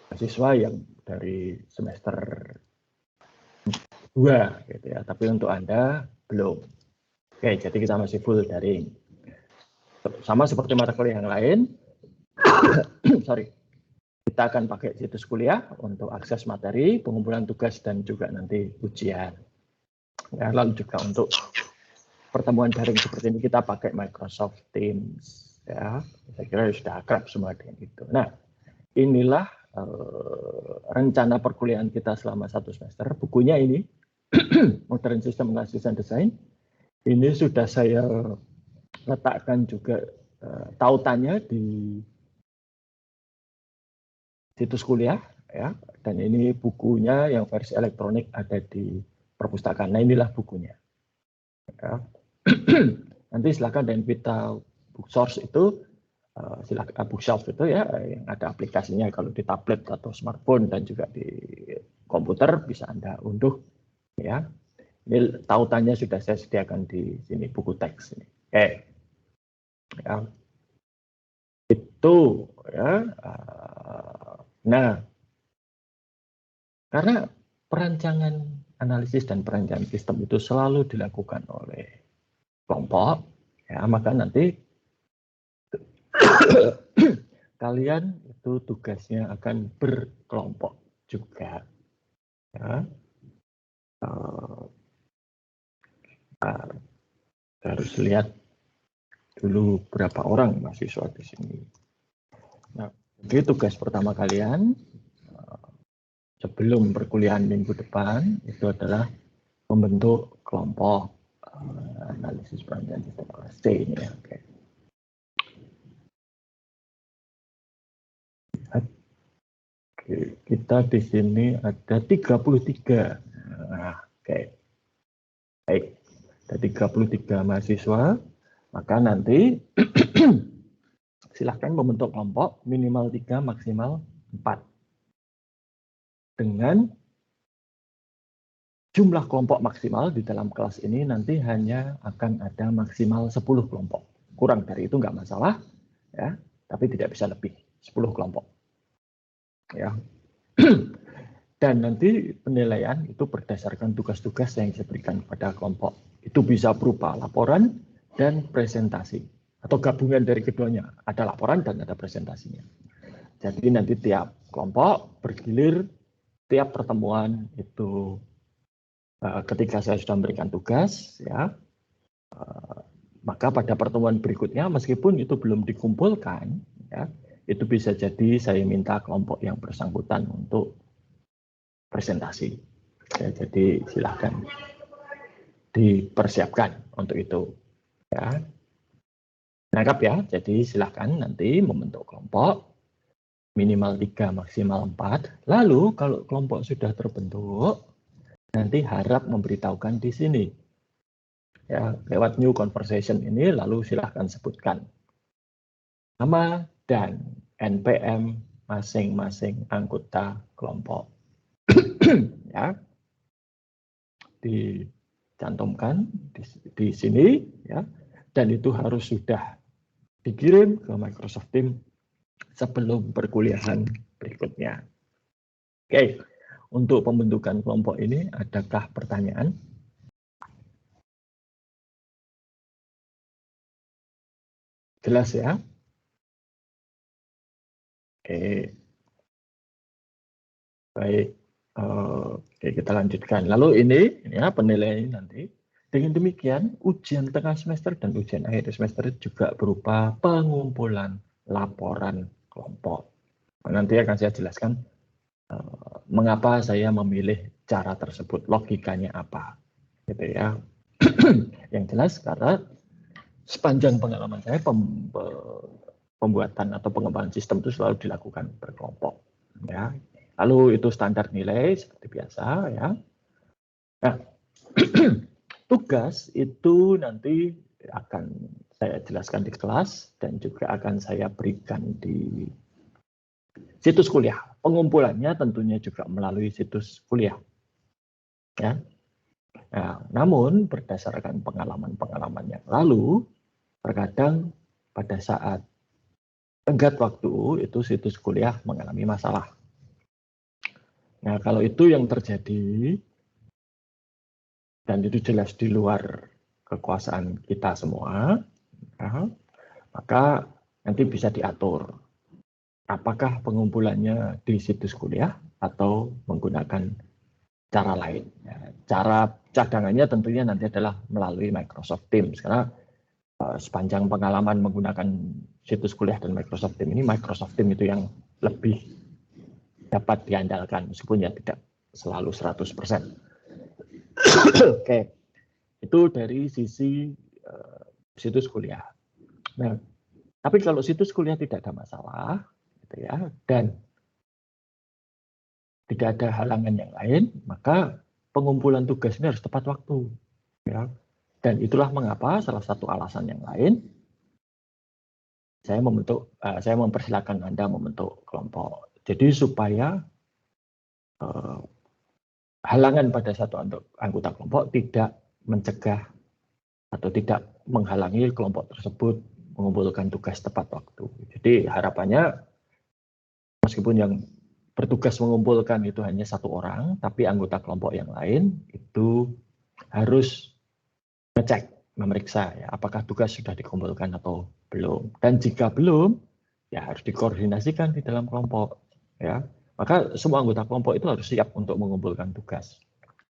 mahasiswa yang dari semester 2 gitu ya, tapi untuk Anda belum. Oke, jadi kita masih full daring. Sama seperti mata kuliah yang lain, sorry, kita akan pakai situs kuliah untuk akses materi, pengumpulan tugas, dan juga nanti ujian. Ya, lalu juga untuk pertemuan daring seperti ini kita pakai Microsoft Teams. Ya, saya kira sudah akrab semua dengan itu. Nah, inilah rencana perkuliahan kita selama 1 semester. Bukunya ini, Modern System Analysis and Design. Ini sudah saya letakkan juga tautannya di situs kuliah, ya. Dan ini bukunya yang versi elektronik ada di perpustakaan. Nah, inilah bukunya. Ya. Nanti silakan dan kita book source itu silakan bookshelf itu ya yang ada aplikasinya kalau di tablet atau smartphone dan juga di komputer bisa Anda unduh ya. Ini tautannya sudah saya sediakan di sini buku teks ini. Ya. Itu ya. Nah, karena perancangan analisis dan perancangan sistem itu selalu dilakukan oleh kelompok, ya maka nanti kalian itu tugasnya akan berkelompok juga. Ya. Harus lihat dulu berapa orang mahasiswa di sini. Nah, jadi tugas pertama kalian sebelum perkuliahan minggu depan itu adalah membentuk kelompok analisis perancangan sistem ASC ini ya. Oke. Kita di sini ada 33. Nah, oke. Baik. Ada 33 mahasiswa, maka nanti silahkan membentuk kelompok minimal 3, maksimal 4. Dengan jumlah kelompok maksimal di dalam kelas ini nanti hanya akan ada maksimal 10 kelompok. Kurang dari itu nggak masalah, ya, tapi tidak bisa lebih 10 kelompok. Ya. Dan nanti penilaian itu berdasarkan tugas-tugas yang diberikan kepada kelompok. Itu bisa berupa laporan dan presentasi. Atau gabungan dari keduanya. Ada laporan dan ada presentasinya. Jadi nanti tiap kelompok bergilir, tiap pertemuan itu ketika saya sudah memberikan tugas, ya, maka pada pertemuan berikutnya meskipun itu belum dikumpulkan, ya, itu bisa jadi saya minta kelompok yang bersangkutan untuk presentasi. Ya, jadi silahkan dipersiapkan untuk itu. Ya. Nangkap ya, jadi silahkan nanti membentuk kelompok minimal 3, maksimal 4. Lalu kalau kelompok sudah terbentuk, nanti harap memberitahukan di sini. Ya, lewat new conversation ini lalu silahkan sebutkan nama dan NPM masing-masing anggota kelompok. Ya, dicantumkan di sini ya, dan itu harus sudah dikirim ke Microsoft Teams sebelum perkuliahan berikutnya. Oke, untuk pembentukan kelompok ini adakah pertanyaan? Jelas ya? Oke, baik. Oke, kita lanjutkan. Lalu ini ya penilaian nanti. Dengan demikian, ujian tengah semester dan ujian akhir semester juga berupa pengumpulan laporan kelompok. Nanti akan saya jelaskan mengapa saya memilih cara tersebut, logikanya apa, gitu ya. Yang jelas karena sepanjang pengalaman saya pembuatan atau pengembangan sistem itu selalu dilakukan berkelompok, ya. Lalu itu standar nilai seperti biasa, ya. Nah, tugas itu nanti akan saya jelaskan di kelas dan juga akan saya berikan di situs kuliah. Pengumpulannya tentunya juga melalui situs kuliah. Ya. Nah, namun berdasarkan pengalaman-pengalaman yang lalu, terkadang pada saat tenggat waktu itu situs kuliah mengalami masalah. Nah, kalau itu yang terjadi, dan itu jelas di luar kekuasaan kita semua, ya, maka nanti bisa diatur apakah pengumpulannya di situs kuliah atau menggunakan cara lain. Ya, cara cadangannya tentunya nanti adalah melalui Microsoft Teams, karena sepanjang pengalaman menggunakan situs kuliah dan Microsoft Teams ini, Microsoft Teams itu yang lebih dapat diandalkan, meskipun ya tidak selalu 100%. Oke, itu dari sisi situs kuliah. Nah, tapi kalau situs kuliah tidak ada masalah, gitu ya, dan tidak ada halangan yang lain, maka pengumpulan tugas ini harus tepat waktu. Ya. Dan itulah mengapa salah satu alasan yang lain, saya mempersilakan Anda membentuk kelompok. Jadi supaya halangan pada satu anggota kelompok tidak mencegah atau tidak menghalangi kelompok tersebut mengumpulkan tugas tepat waktu. Jadi harapannya, meskipun yang bertugas mengumpulkan itu hanya satu orang, tapi anggota kelompok yang lain itu harus ngecek, memeriksa ya, apakah tugas sudah dikumpulkan atau belum. Dan jika belum, ya harus dikoordinasikan di dalam kelompok. Ya, maka semua anggota kelompok itu harus siap untuk mengumpulkan tugas.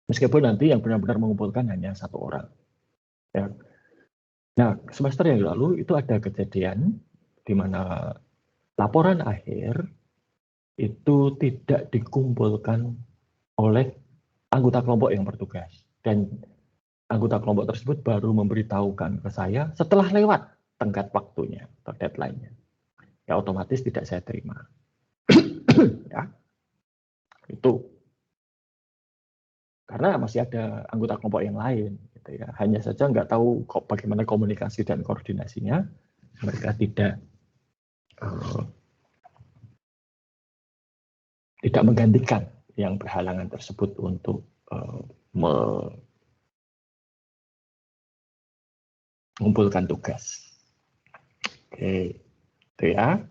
Meskipun nanti yang benar-benar mengumpulkan hanya satu orang. Ya. Nah, semester yang lalu itu ada kejadian di mana laporan akhir itu tidak dikumpulkan oleh anggota kelompok yang bertugas. Dan anggota kelompok tersebut baru memberitahukan ke saya setelah lewat tenggat waktunya atau deadline-nya. Ya otomatis tidak saya terima. Ya, itu. Karena masih ada anggota kelompok yang lain. Gitu ya. Hanya saja nggak tahu bagaimana komunikasi dan koordinasinya. Mereka tidak menggantikan yang berhalangan tersebut untuk mengumpulkan tugas. Oke, itu ya.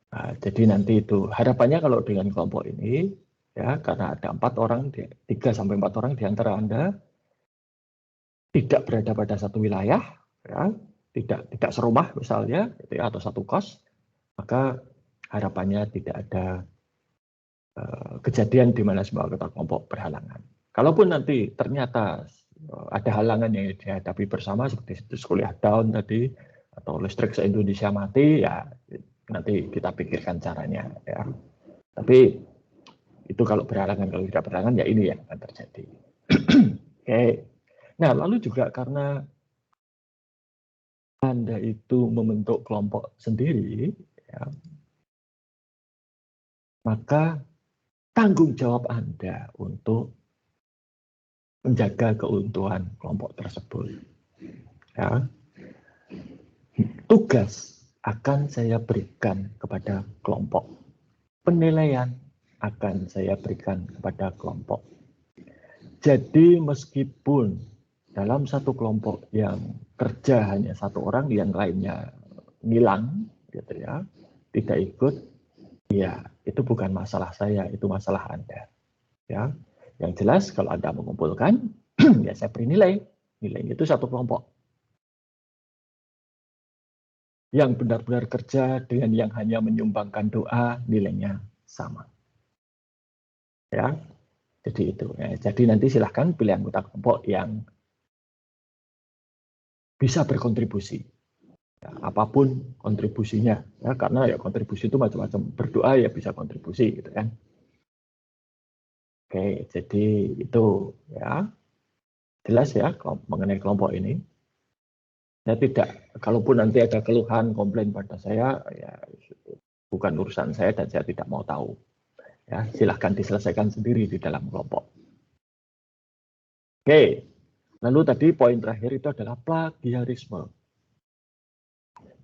Nah, jadi nanti itu harapannya kalau dengan kelompok ini, ya karena ada 4 orang, 3-4 orang di antara Anda tidak berada pada satu wilayah, ya, tidak serumah misalnya, gitu ya, atau satu kos, maka harapannya tidak ada kejadian di mana semua anggota kelompok berhalangan. Kalaupun nanti ternyata ada halangan yang dihadapi bersama seperti situs kuliah down tadi atau listrik se-Indonesia mati, ya nanti kita pikirkan caranya. Ya. Tapi itu kalau berhalangan, kalau tidak berhalangan ya ini yang akan terjadi. Oke. Nah lalu juga karena Anda itu membentuk kelompok sendiri, ya, maka tanggung jawab Anda untuk menjaga keutuhan kelompok tersebut. Ya. Tugas akan saya berikan kepada kelompok. Penilaian akan saya berikan kepada kelompok. Jadi meskipun dalam satu kelompok yang kerja hanya satu orang, yang lainnya ngilang, gitu ya, tidak ikut, ya itu bukan masalah saya, itu masalah Anda. Ya, yang jelas kalau Anda mengumpulkan, ya saya beri nilai. Nilainya itu satu kelompok. Yang benar-benar kerja dengan yang hanya menyumbangkan doa, nilainya sama. Ya, jadi itu. Ya. Jadi nanti silahkan pilih anggota kelompok yang bisa berkontribusi. Ya, apapun kontribusinya, ya, karena ya kontribusi itu macam-macam. Berdoa ya bisa kontribusi, gitu kan. Oke, jadi itu ya jelas ya mengenai kelompok ini. Saya tidak, kalaupun nanti ada keluhan, komplain pada saya, ya bukan urusan saya dan saya tidak mau tahu. Ya, silahkan diselesaikan sendiri di dalam kelompok. Oke, lalu tadi poin terakhir itu adalah plagiarisme.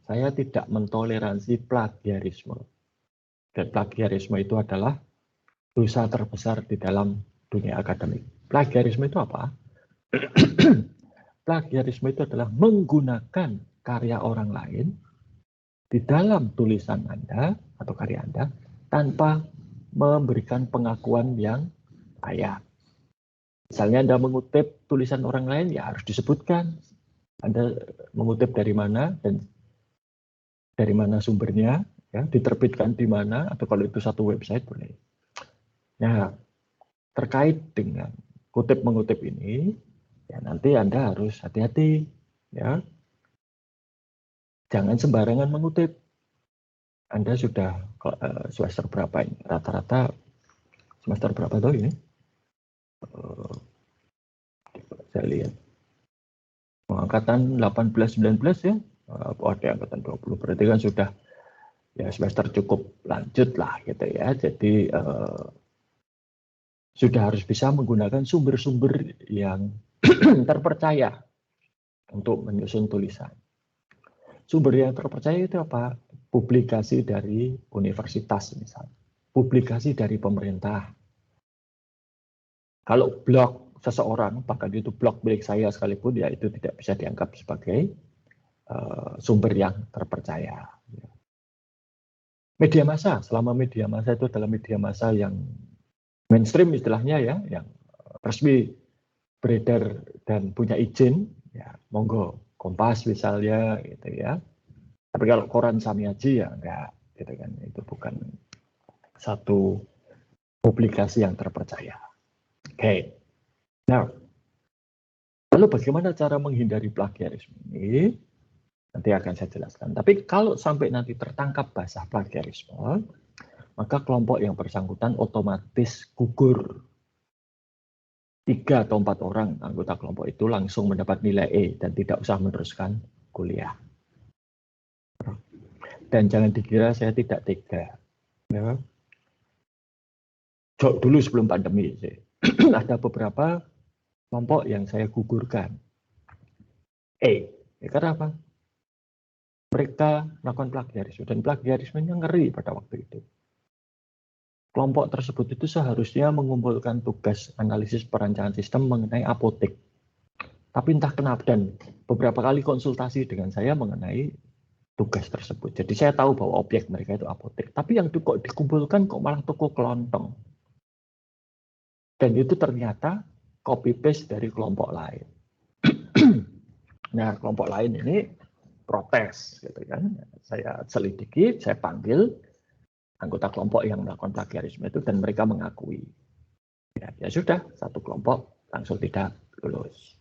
Saya tidak mentoleransi plagiarisme. Dan plagiarisme itu adalah dosa terbesar di dalam dunia akademik. Plagiarisme itu apa? Plagiarisme itu adalah menggunakan karya orang lain di dalam tulisan Anda atau karya Anda tanpa memberikan pengakuan yang layak. Misalnya Anda mengutip tulisan orang lain, ya harus disebutkan Anda mengutip dari mana dan dari mana sumbernya, ya, diterbitkan di mana, atau kalau itu satu website boleh. Nah, terkait dengan kutip-mengutip ini, ya nanti Anda harus hati-hati, ya. Jangan sembarangan mengutip. Anda sudah semester berapa ini? Rata-rata semester berapa tuh ini? Saya lihat. Angkatan 18-19 ya. Ada angkatan 20. Berarti kan sudah ya semester cukup lanjut lah gitu ya. Jadi sudah harus bisa menggunakan sumber-sumber yang terpercaya untuk menyusun tulisan. Sumber yang terpercaya itu apa? Publikasi dari universitas misalnya. Publikasi dari pemerintah. Kalau blog seseorang, bahkan itu blog milik saya sekalipun, ya itu tidak bisa dianggap sebagai sumber yang terpercaya. Media massa, selama media massa itu adalah media massa yang mainstream istilahnya ya, yang resmi beredar dan punya izin, ya monggo. Kompas misalnya, gitu ya. Tapi kalau koran Samiaji ya enggak, gitu kan. Itu bukan satu publikasi yang terpercaya. Oke. Nah, lalu bagaimana cara menghindari plagiarisme ini? Nanti akan saya jelaskan. Tapi kalau sampai nanti tertangkap basah plagiarisme, maka kelompok yang bersangkutan otomatis gugur. 3 atau 4 orang anggota kelompok itu langsung mendapat nilai E dan tidak usah meneruskan kuliah. Dan jangan dikira saya tidak tega. Ya. Dulu sebelum pandemi, ada beberapa kelompok yang saya gugurkan. Karena apa? Mereka melakukan plagiarisme, dan plagiarismenya ngeri pada waktu itu. Kelompok tersebut itu seharusnya mengumpulkan tugas analisis perancangan sistem mengenai apotek. Tapi entah kenapa, dan beberapa kali konsultasi dengan saya mengenai tugas tersebut. Jadi saya tahu bahwa objek mereka itu apotek. Tapi yang kok dikumpulkan kok malah toko kelontong. Dan itu ternyata copy paste dari kelompok lain. Nah, kelompok lain ini protes, gitu kan. Saya selidiki, saya panggil anggota kelompok yang melakukan plagiarisme itu, dan mereka mengakui. Ya sudah, satu kelompok langsung tidak lulus.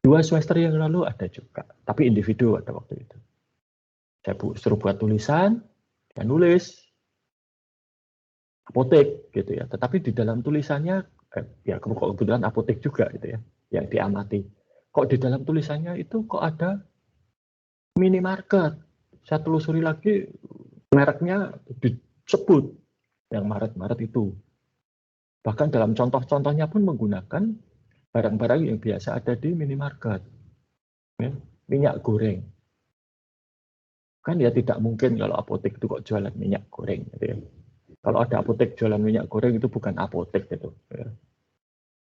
2 semester yang lalu ada juga, tapi individu ada waktu itu. Saya suruh buat tulisan, dan nulis apotek, gitu ya. Tetapi di dalam tulisannya, ya kebetulan apotek juga, gitu ya, yang diamati. Kok di dalam tulisannya itu kok ada minimarket? Saya telusuri lagi, mereknya disebut yang Maret itu. Bahkan dalam contoh-contohnya pun menggunakan barang-barang yang biasa ada di minimarket. Ya, minyak goreng. Kan ya tidak mungkin kalau apotek itu kok jualan minyak goreng. Gitu ya. Kalau ada apotek jualan minyak goreng itu bukan apotek gitu. Ya.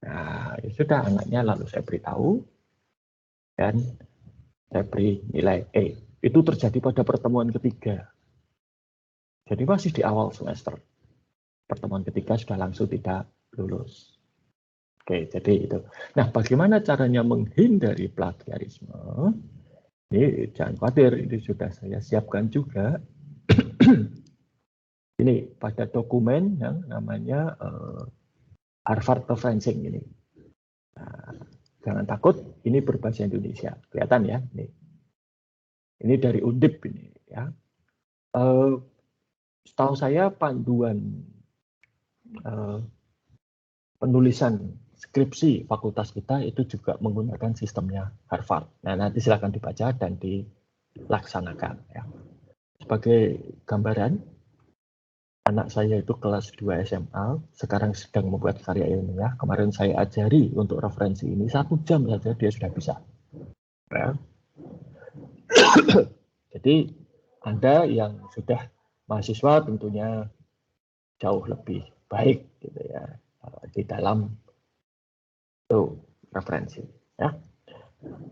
Nah, ya sudah, anaknya lalu saya beritahu dan saya beri nilai E. Itu terjadi pada pertemuan ketiga. Jadi masih di awal semester. Pertemuan ketiga sudah langsung tidak lulus. Oke, jadi itu. Nah, bagaimana caranya menghindari plagiarisme? Ini jangan khawatir, ini sudah saya siapkan juga. Ini pada dokumen yang namanya Harvard Referencing ini. Nah, jangan takut, ini berbahasa Indonesia. Kelihatan ya? Ini dari Undip ini ya. Setahu saya panduan penulisan skripsi fakultas kita itu juga menggunakan sistemnya Harvard. Nah, nanti silakan dibaca dan dilaksanakan. Ya. Sebagai gambaran, anak saya itu kelas 2 SMA, sekarang sedang membuat karya ilmiah. Kemarin saya ajari untuk referensi ini, 1 jam saja dia sudah bisa. Ya. Jadi, Anda yang sudah mahasiswa tentunya jauh lebih baik gitu ya di dalam itu referensi ya.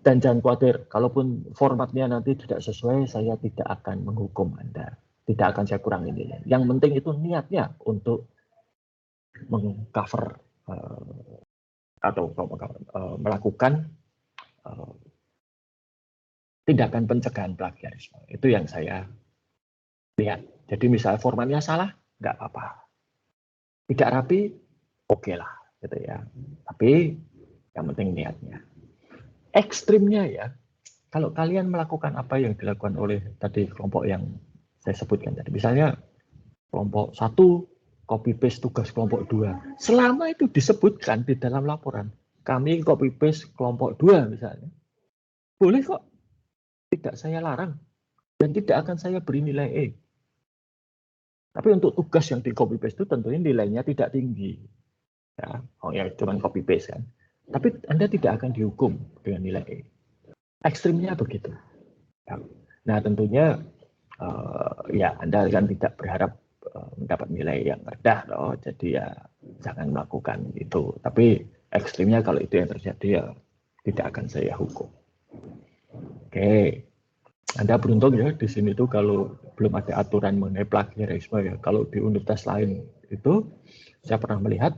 Dan jangan khawatir, kalaupun formatnya nanti tidak sesuai, saya tidak akan menghukum Anda, tidak akan saya kurangi nilai. Yang penting itu niatnya untuk mengcover atau melakukan tindakan pencegahan plagiarisme. Itu yang saya lihat. Jadi misalnya formatnya salah, nggak apa-apa. Tidak rapi, oke lah, gitu ya. Tapi yang penting niatnya. Ekstrimnya ya, kalau kalian melakukan apa yang dilakukan oleh tadi kelompok yang saya sebutkan tadi, misalnya kelompok 1 copy paste tugas kelompok 2, selama itu disebutkan di dalam laporan, kami copy paste kelompok 2 misalnya, boleh kok, tidak saya larang dan tidak akan saya beri nilai E. Tapi untuk tugas yang di copy paste itu tentunya nilainya tidak tinggi. Ya, ya cuma copy paste kan. Tapi Anda tidak akan dihukum dengan nilai E. Ekstrimnya begitu. Ya. Nah tentunya ya Anda kan tidak berharap mendapat nilai yang rendah loh. Jadi ya jangan melakukan itu. Tapi ekstrimnya kalau itu yang terjadi ya tidak akan saya hukum. Oke. Anda beruntung ya di sini tuh kalau belum ada aturan mengenai plagiarisme ya. Kalau di universitas lain itu saya pernah melihat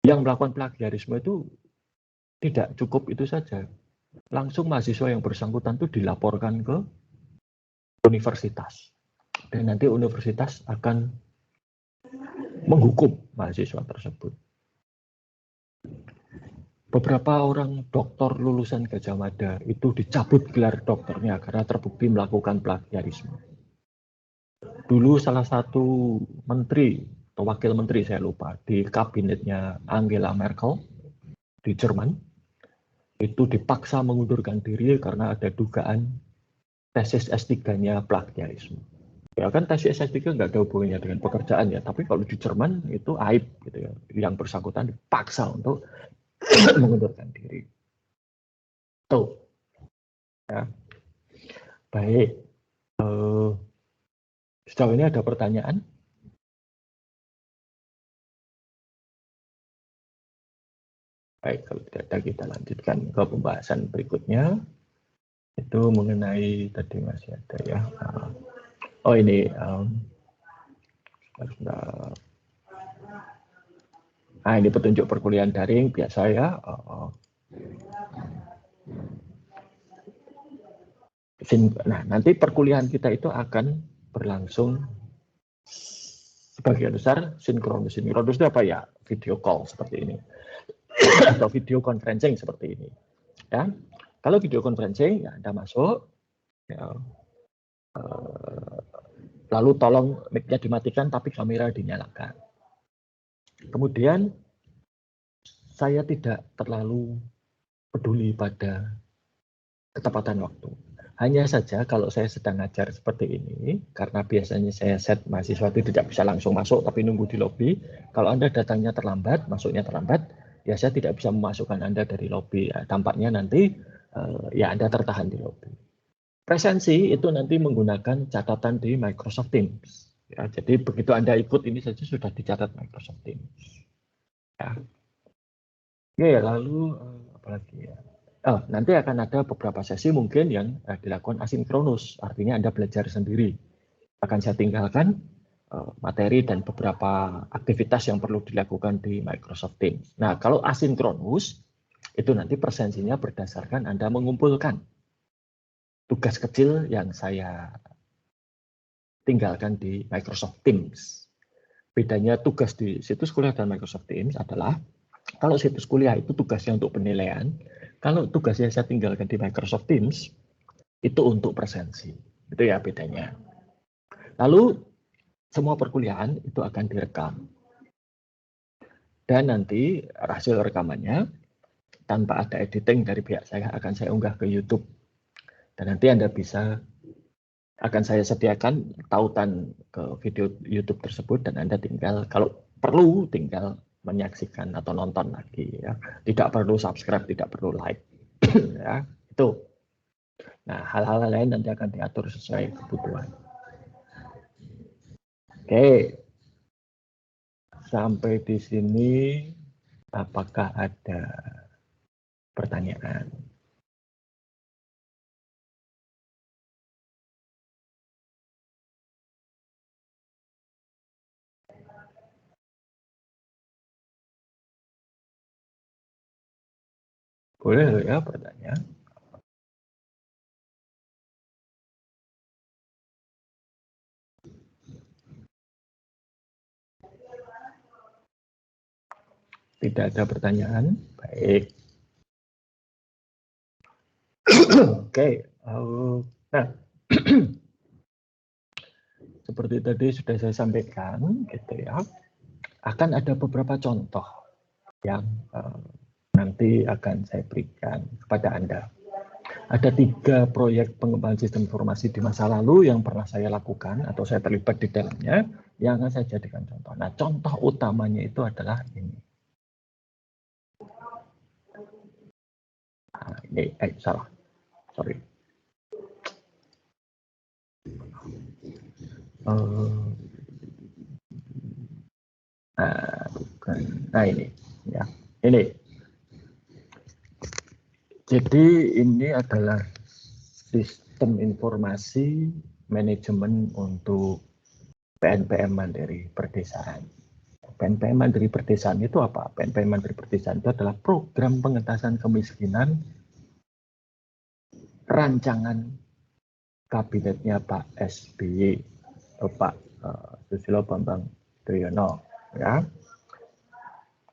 yang melakukan plagiarisme itu tidak cukup itu saja. Langsung mahasiswa yang bersangkutan itu dilaporkan ke universitas. Dan nanti universitas akan menghukum mahasiswa tersebut. Beberapa orang doktor lulusan Gajah Mada itu dicabut gelar dokternya karena terbukti melakukan plagiarisme. Dulu salah satu menteri atau wakil menteri saya lupa di kabinetnya Angela Merkel di Jerman itu dipaksa mengundurkan diri karena ada dugaan tesis S3-nya plagiarisme. Ya kan tesis S3 nggak ada hubungannya dengan pekerjaan ya, tapi kalau di Jerman itu aib gitu ya. Yang bersangkutan dipaksa untuk mengundurkan diri. Tuh, ya. Baik. Sejauh ini ada pertanyaan? Baik, kalau tidak ada kita lanjutkan ke pembahasan berikutnya. Itu mengenai tadi masih ada ya. Oh ini, ini petunjuk perkuliahan daring biasa ya. Nah, nanti perkuliahan kita itu akan berlangsung sebagian besar sinkronus. Sinkronus itu apa ya? Video call seperti ini. Atau video conferencing seperti ini. Ya. Kalau video conferencing, ya Anda masuk. Ya, lalu tolong mic-nya dimatikan tapi kamera dinyalakan. Kemudian saya tidak terlalu peduli pada ketepatan waktu. Hanya saja kalau saya sedang ngajar seperti ini, karena biasanya saya set mahasiswa itu tidak bisa langsung masuk, tapi nunggu di lobi. Kalau Anda datangnya terlambat, masuknya terlambat, ya saya tidak bisa memasukkan Anda dari lobi. Ya, tampaknya nanti ya Anda tertahan di lobi. Presensi itu nanti menggunakan catatan di Microsoft Teams. Ya, jadi begitu Anda ikut ini saja sudah dicatat Microsoft Teams. Ya. Oke, lalu apa lagi ya? Nanti akan ada beberapa sesi mungkin yang dilakukan asinkronus, artinya Anda belajar sendiri. Akan saya tinggalkan materi dan beberapa aktivitas yang perlu dilakukan di Microsoft Teams. Nah, kalau asinkronus, itu nanti presensinya berdasarkan Anda mengumpulkan tugas kecil yang saya tinggalkan di Microsoft Teams. Bedanya tugas di situs kuliah dan Microsoft Teams adalah kalau situs kuliah itu tugasnya untuk penilaian, kalau tugasnya saya tinggalkan di Microsoft Teams, itu untuk presensi. Itu ya bedanya. Lalu, semua perkuliahan itu akan direkam. Dan nanti hasil rekamannya, tanpa ada editing dari pihak saya, akan saya unggah ke YouTube. Dan nanti Anda bisa, akan saya sediakan tautan ke video YouTube tersebut, dan Anda tinggal, kalau perlu, tinggal menyaksikan atau nonton lagi ya. Tidak perlu subscribe, tidak perlu like. Ya, itu. Nah, hal-hal lain nanti akan diatur sesuai kebutuhan. Oke. Sampai di sini apakah ada pertanyaan? Boleh ya bertanya. Tidak ada pertanyaan. Baik. Oke. Nah, seperti tadi sudah saya sampaikan, gitu ya. Akan ada beberapa contoh yang nanti akan saya berikan kepada Anda. Ada 3 proyek pengembangan sistem informasi di masa lalu yang pernah saya lakukan atau saya terlibat di dalamnya, yang akan saya jadikan contoh. Nah, contoh utamanya itu adalah ini. Nah, ini, salah, sorry. Bukan. Nah ini, ya, ini. Jadi ini adalah sistem informasi manajemen untuk PNPM Mandiri Perdesaan. PNPM Mandiri Perdesaan itu apa? PNPM Mandiri Perdesaan itu adalah program pengentasan kemiskinan rancangan kabinetnya Pak SBY, Pak Susilo Bambang Yudhoyono. Ya.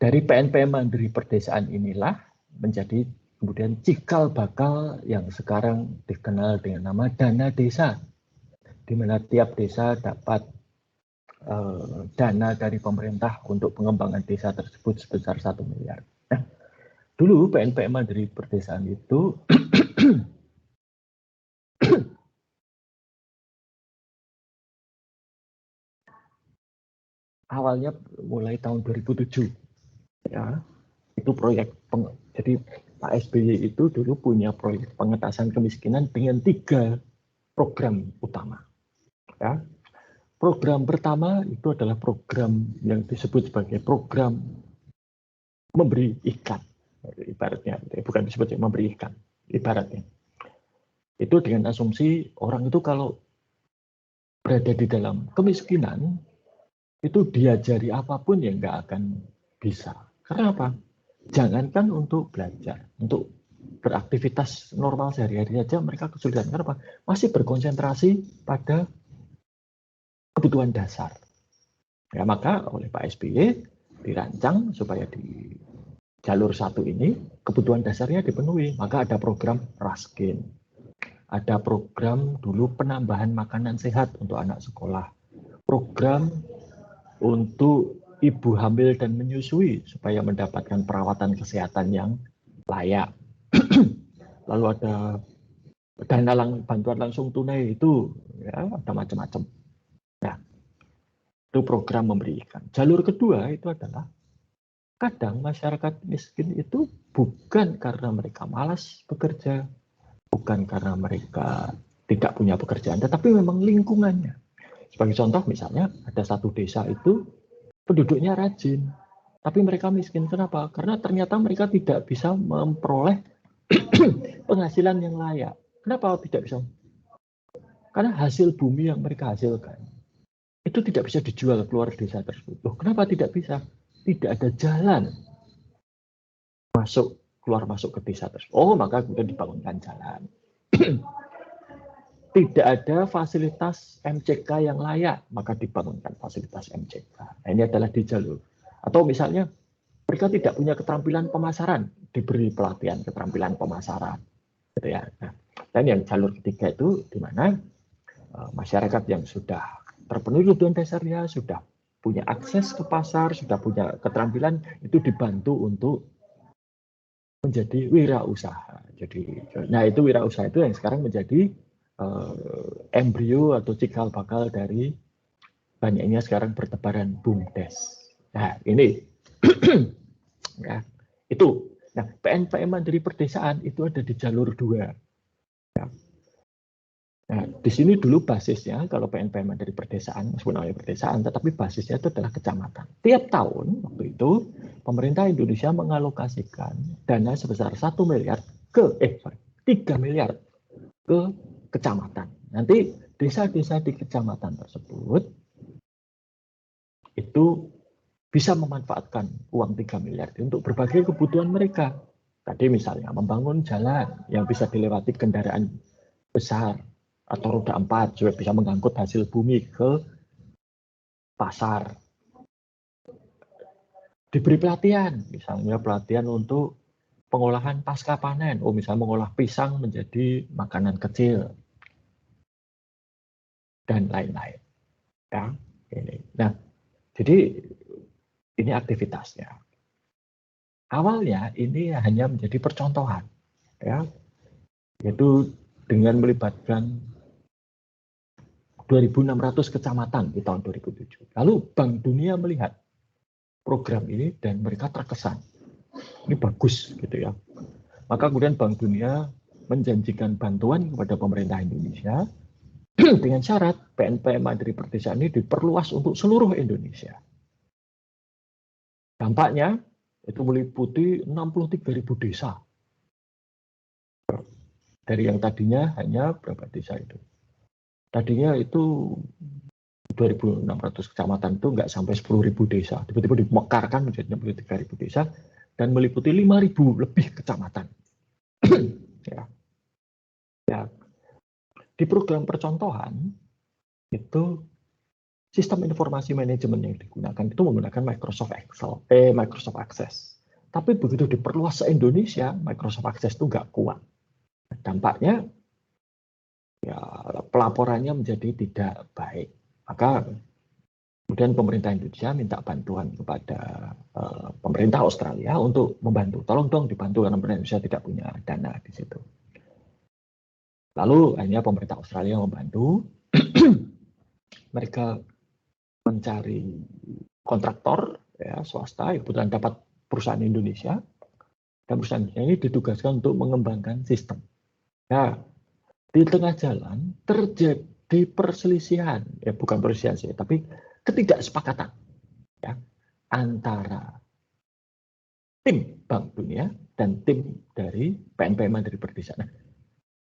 Dari PNPM Mandiri Perdesaan inilah menjadi kemudian cikal bakal yang sekarang dikenal dengan nama dana desa, di mana tiap desa dapat dana dari pemerintah untuk pengembangan desa tersebut sebesar 1 miliar. Nah, dulu PNPM Mandiri Perdesaan itu awalnya mulai tahun 2007, ya, itu proyek jadi Pak SBY itu dulu punya proyek pengentasan kemiskinan dengan 3 program utama. Ya. Program pertama itu adalah program yang disebut sebagai program memberi ikan, ibaratnya, bukan disebut memberi ikan, ibaratnya. Itu dengan asumsi orang itu kalau berada di dalam kemiskinan, itu diajari apapun ya nggak akan bisa. Karena apa? Jangankan untuk belajar, untuk beraktivitas normal sehari-hari aja mereka kesulitan. Kenapa? Masih berkonsentrasi pada kebutuhan dasar. Ya, maka oleh Pak SBY dirancang supaya di jalur 1 ini kebutuhan dasarnya dipenuhi. Maka ada program Raskin, ada program dulu penambahan makanan sehat untuk anak sekolah, program untuk ibu hamil dan menyusui supaya mendapatkan perawatan kesehatan yang layak. Lalu ada dana bantuan langsung tunai itu, ya, ada macam-macam. Nah, itu program memberi ikan. Jalur kedua itu adalah kadang masyarakat miskin itu bukan karena mereka malas bekerja, bukan karena mereka tidak punya pekerjaan, tetapi memang lingkungannya. Sebagai contoh misalnya ada satu desa itu penduduknya rajin, tapi mereka miskin. Kenapa? Karena ternyata mereka tidak bisa memperoleh penghasilan yang layak. Kenapa tidak bisa? Karena hasil bumi yang mereka hasilkan itu tidak bisa dijual keluar desa tersebut. Loh, kenapa tidak bisa? Tidak ada jalan keluar masuk ke desa tersebut. Oh, maka kemudian dibangunkan jalan. Tidak ada fasilitas MCK yang layak, maka dibangunkan fasilitas MCK. Nah, ini adalah di jalur. Atau misalnya mereka tidak punya keterampilan pemasaran, diberi pelatihan keterampilan pemasaran, gitu ya. Nah, dan yang jalur ketiga itu di mana masyarakat yang sudah terpenuhi kebutuhan dasarnya, sudah punya akses ke pasar, sudah punya keterampilan, itu dibantu untuk menjadi wirausaha. Jadi, nah itu wirausaha itu yang sekarang menjadi embrio atau cikal bakal dari banyaknya sekarang bertebaran BUMDes. Nah ini, ya itu. Nah PNPM Mandiri Perdesaan itu ada di jalur 2. Ya. Nah, di sini dulu basisnya, kalau PNPM Mandiri Perdesaan, meskipun namanya perdesaan, tetapi basisnya itu adalah kecamatan. Tiap tahun, waktu itu, pemerintah Indonesia mengalokasikan dana sebesar 1 miliar 3 miliar ke kecamatan. Nanti desa-desa di kecamatan tersebut, itu bisa memanfaatkan uang 3 miliar untuk berbagai kebutuhan mereka. Tadi misalnya membangun jalan yang bisa dilewati kendaraan besar atau roda 4 supaya bisa mengangkut hasil bumi ke pasar. Diberi pelatihan, misalnya pelatihan untuk pengolahan pasca panen. Oh, misalnya mengolah pisang menjadi makanan kecil dan lain-lain. Ya, ini. Nah, jadi ini aktivitasnya. Awalnya ini hanya menjadi percontohan, ya, yaitu dengan melibatkan 2.600 kecamatan di tahun 2007. Lalu Bank Dunia melihat program ini dan mereka terkesan, ini bagus gitu ya. Maka kemudian Bank Dunia menjanjikan bantuan kepada pemerintah Indonesia dengan syarat PNPM Mandiri Perdesaan ini diperluas untuk seluruh Indonesia. Dampaknya itu meliputi 63.000 desa. Dari yang tadinya hanya berapa desa itu? Tadinya itu 2.600 kecamatan itu nggak sampai 10.000 desa. Tiba-tiba dimekarkan menjadi 63.000 desa dan meliputi 5.000 lebih kecamatan. Ya. Ya. Di program percontohan itu sistem informasi manajemen yang digunakan itu menggunakan Microsoft Excel, Microsoft Access. Tapi begitu diperluas se-Indonesia, Microsoft Access itu nggak kuat. Dampaknya, ya pelaporannya menjadi tidak baik. Maka kemudian pemerintah Indonesia minta bantuan kepada pemerintah Australia untuk membantu. Tolong dong dibantu karena pemerintah Indonesia tidak punya dana di situ. Lalu akhirnya pemerintah Australia membantu. Mereka mencari kontraktor ya swasta yang kebetulan dapat perusahaan Indonesia, dan perusahaan ini ditugaskan untuk mengembangkan sistem. Nah, di tengah jalan terjadi perselisihan, ya bukan perselisihan sih, tapi ketidaksepakatan ya antara tim Bank Dunia dan tim dari PNPM Mandiri Perdesaan. Nah,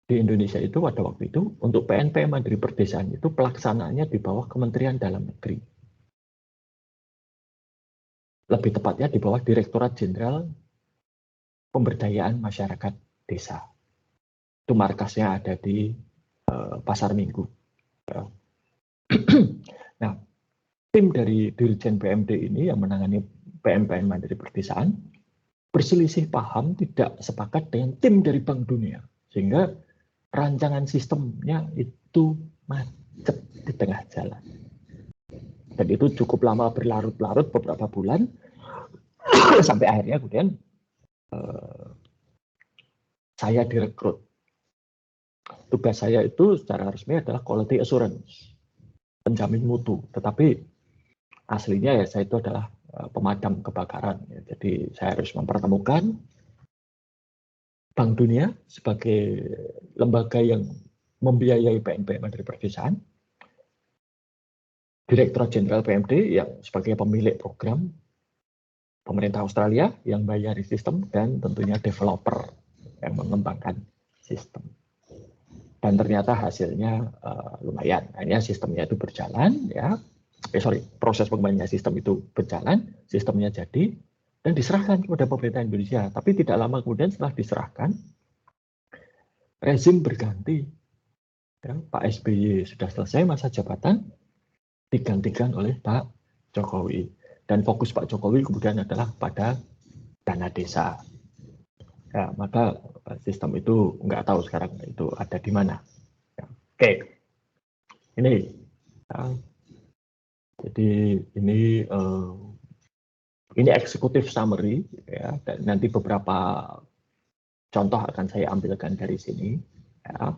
di Indonesia itu pada waktu itu untuk PNPM Mandiri Perdesaan itu pelaksanaannya di bawah Kementerian Dalam Negeri. Lebih tepatnya di bawah Direktorat Jenderal Pemberdayaan Masyarakat Desa. Itu markasnya ada di Pasar Minggu. Nah, tim dari Dirjen PMD ini yang menangani PNPM Mandiri Perdesaan berselisih paham tidak sepakat dengan tim dari Bank Dunia, sehingga rancangan sistemnya itu macet di tengah jalan. Dan itu cukup lama berlarut-larut beberapa bulan, sampai akhirnya kemudian saya direkrut. Tugas saya itu secara resmi adalah quality assurance, penjamin mutu. Tetapi aslinya ya saya itu adalah pemadam kebakaran. Ya. Jadi saya harus mempertemukan Bank Dunia sebagai lembaga yang membiayai PNPM Mandiri Perdesaan, Direktur Jenderal PMD yang sebagai pemilik program, pemerintah Australia yang bayari sistem, dan tentunya developer yang mengembangkan sistem. Dan ternyata hasilnya lumayan. Hanya sistemnya itu berjalan, ya. Proses pengembangan sistem itu berjalan, sistemnya jadi, dan diserahkan kepada pemerintah Indonesia. Tapi tidak lama kemudian setelah diserahkan, rezim berganti. Ya, Pak SBY sudah selesai masa jabatan, digantikan oleh Pak Jokowi. Dan fokus Pak Jokowi kemudian adalah pada dana desa. Ya, maka sistem itu nggak tahu sekarang itu ada di mana. Ya, oke, ini. Ya. Jadi ini eksekutif summary, ya. Dan nanti beberapa contoh akan saya ambilkan dari sini, ya.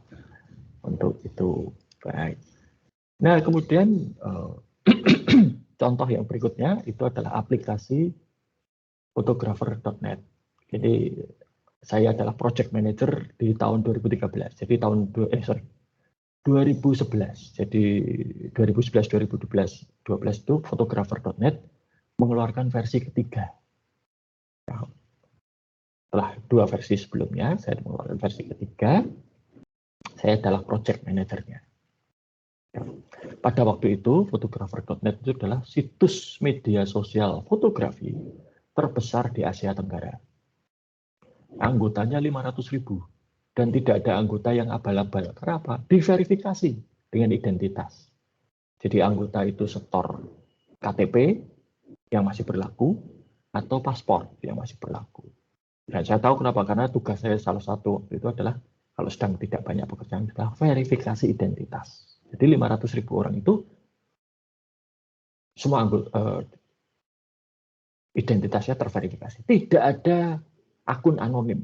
Untuk itu baik. Nah, kemudian contoh yang berikutnya itu adalah aplikasi photographer.net. Jadi saya adalah project manager di tahun 2013. Jadi tahun 2011. Jadi 2011 2012 itu photographer.net mengeluarkan versi ketiga. Setelah 2 versi sebelumnya, saya mengeluarkan versi ketiga. Saya adalah project manajernya. Pada waktu itu, photographer.net itu adalah situs media sosial fotografi terbesar di Asia Tenggara. Anggotanya 500.000 dan tidak ada anggota yang abal-abal. Kenapa? Diverifikasi dengan identitas. Jadi anggota itu setor KTP yang masih berlaku atau paspor yang masih berlaku. Dan saya tahu kenapa, karena tugas saya salah satu itu adalah kalau sedang tidak banyak pekerjaan adalah verifikasi identitas. Jadi 500.000 orang itu semua anggota, identitasnya terverifikasi. Tidak ada akun anonim,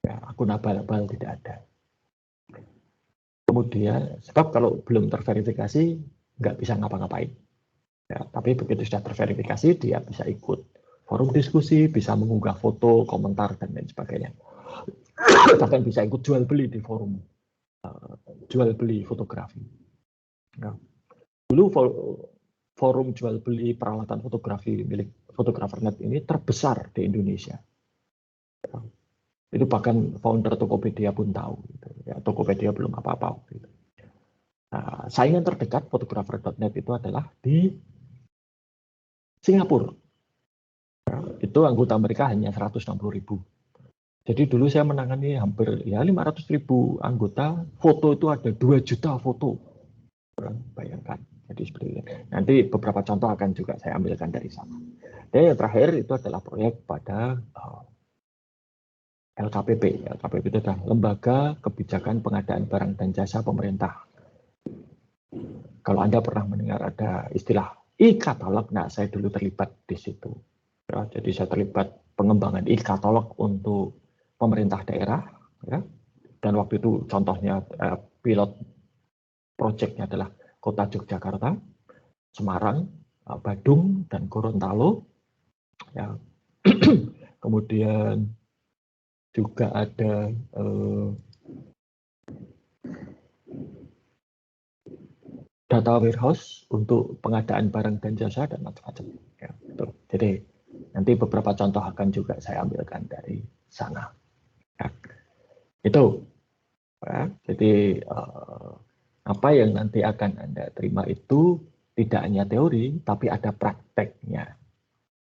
ya, akun abal-abal tidak ada. Kemudian, sebab kalau belum terverifikasi nggak bisa ngapa-ngapain. Ya, tapi begitu sudah terverifikasi, dia bisa ikut forum diskusi, bisa mengunggah foto, komentar, dan lain sebagainya. Bahkan bisa ikut jual beli di forum jual beli fotografi. Ya. Dulu forum jual beli peralatan fotografi milik Fotografernet ini terbesar di Indonesia. Ya. Itu bahkan founder Tokopedia pun tahu. Gitu. Ya, Tokopedia belum apa-apa. Gitu. Nah, saingan terdekat Fotografer.net itu adalah di Singapura. Ya, itu anggota mereka hanya 160.000. Jadi dulu saya menangani hampir ya 500.000 anggota, foto itu ada 2 juta foto. Bayangkan. Jadi seperti itu. Nanti beberapa contoh akan juga saya ambilkan dari sana. Dan yang terakhir itu adalah proyek pada LKPP. LKPP itu adalah Lembaga Kebijakan Pengadaan Barang dan Jasa Pemerintah. Kalau Anda pernah mendengar ada istilah e-katalog, nah saya dulu terlibat di situ. Ya, jadi saya terlibat pengembangan e-katalog untuk pemerintah daerah. Ya. Dan waktu itu contohnya pilot proyeknya adalah Kota Yogyakarta, Semarang, Badung, dan Gorontalo. Ya. Kemudian juga ada data warehouse untuk pengadaan barang dan jasa dan macam-macam. Ya, betul. Jadi nanti beberapa contoh akan juga saya ambilkan dari sana. Ya. Itu. Ya. Jadi apa yang nanti akan Anda terima itu tidak hanya teori, tapi ada prakteknya.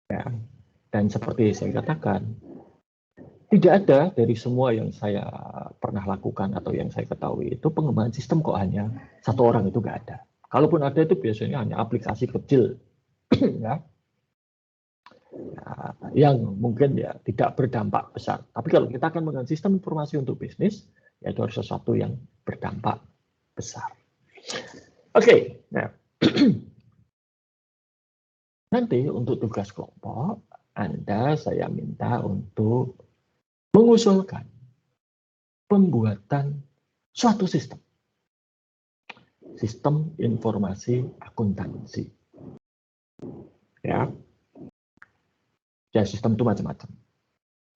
Ya. Dan seperti saya katakan, tidak ada dari semua yang saya pernah lakukan atau yang saya ketahui itu pengembangan sistem kok hanya satu orang, itu nggak ada. Kalaupun ada itu biasanya hanya aplikasi kecil, ya, yang mungkin ya tidak berdampak besar. Tapi kalau kita akan menggunakan sistem informasi untuk bisnis, ya itu harus sesuatu yang berdampak besar. Oke, nah nanti untuk tugas kelompok Anda saya minta untuk mengusulkan pembuatan suatu sistem informasi akuntansi. Ya, sistem itu macam-macam.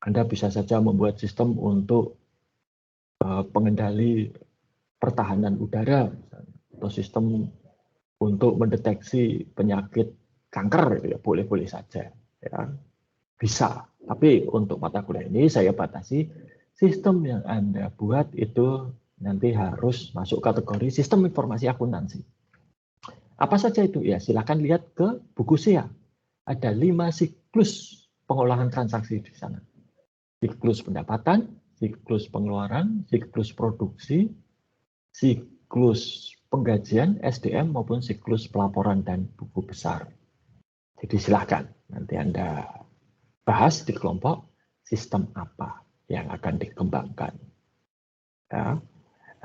Anda bisa saja membuat sistem untuk pengendali pertahanan udara, atau sistem untuk mendeteksi penyakit kanker, ya boleh-boleh saja. Ya, bisa. Tapi untuk mata kuliah ini saya batasi sistem yang Anda buat itu nanti harus masuk kategori sistem informasi akuntansi. Apa saja itu? Ya silakan lihat ke buku SEA. Ada 5 siklus pengolahan transaksi di sana. Siklus pendapatan, siklus pengeluaran, siklus produksi, siklus penggajian, SDM, maupun siklus pelaporan dan buku besar. Jadi silakan nanti Anda bahas di kelompok sistem apa yang akan dikembangkan. Ya.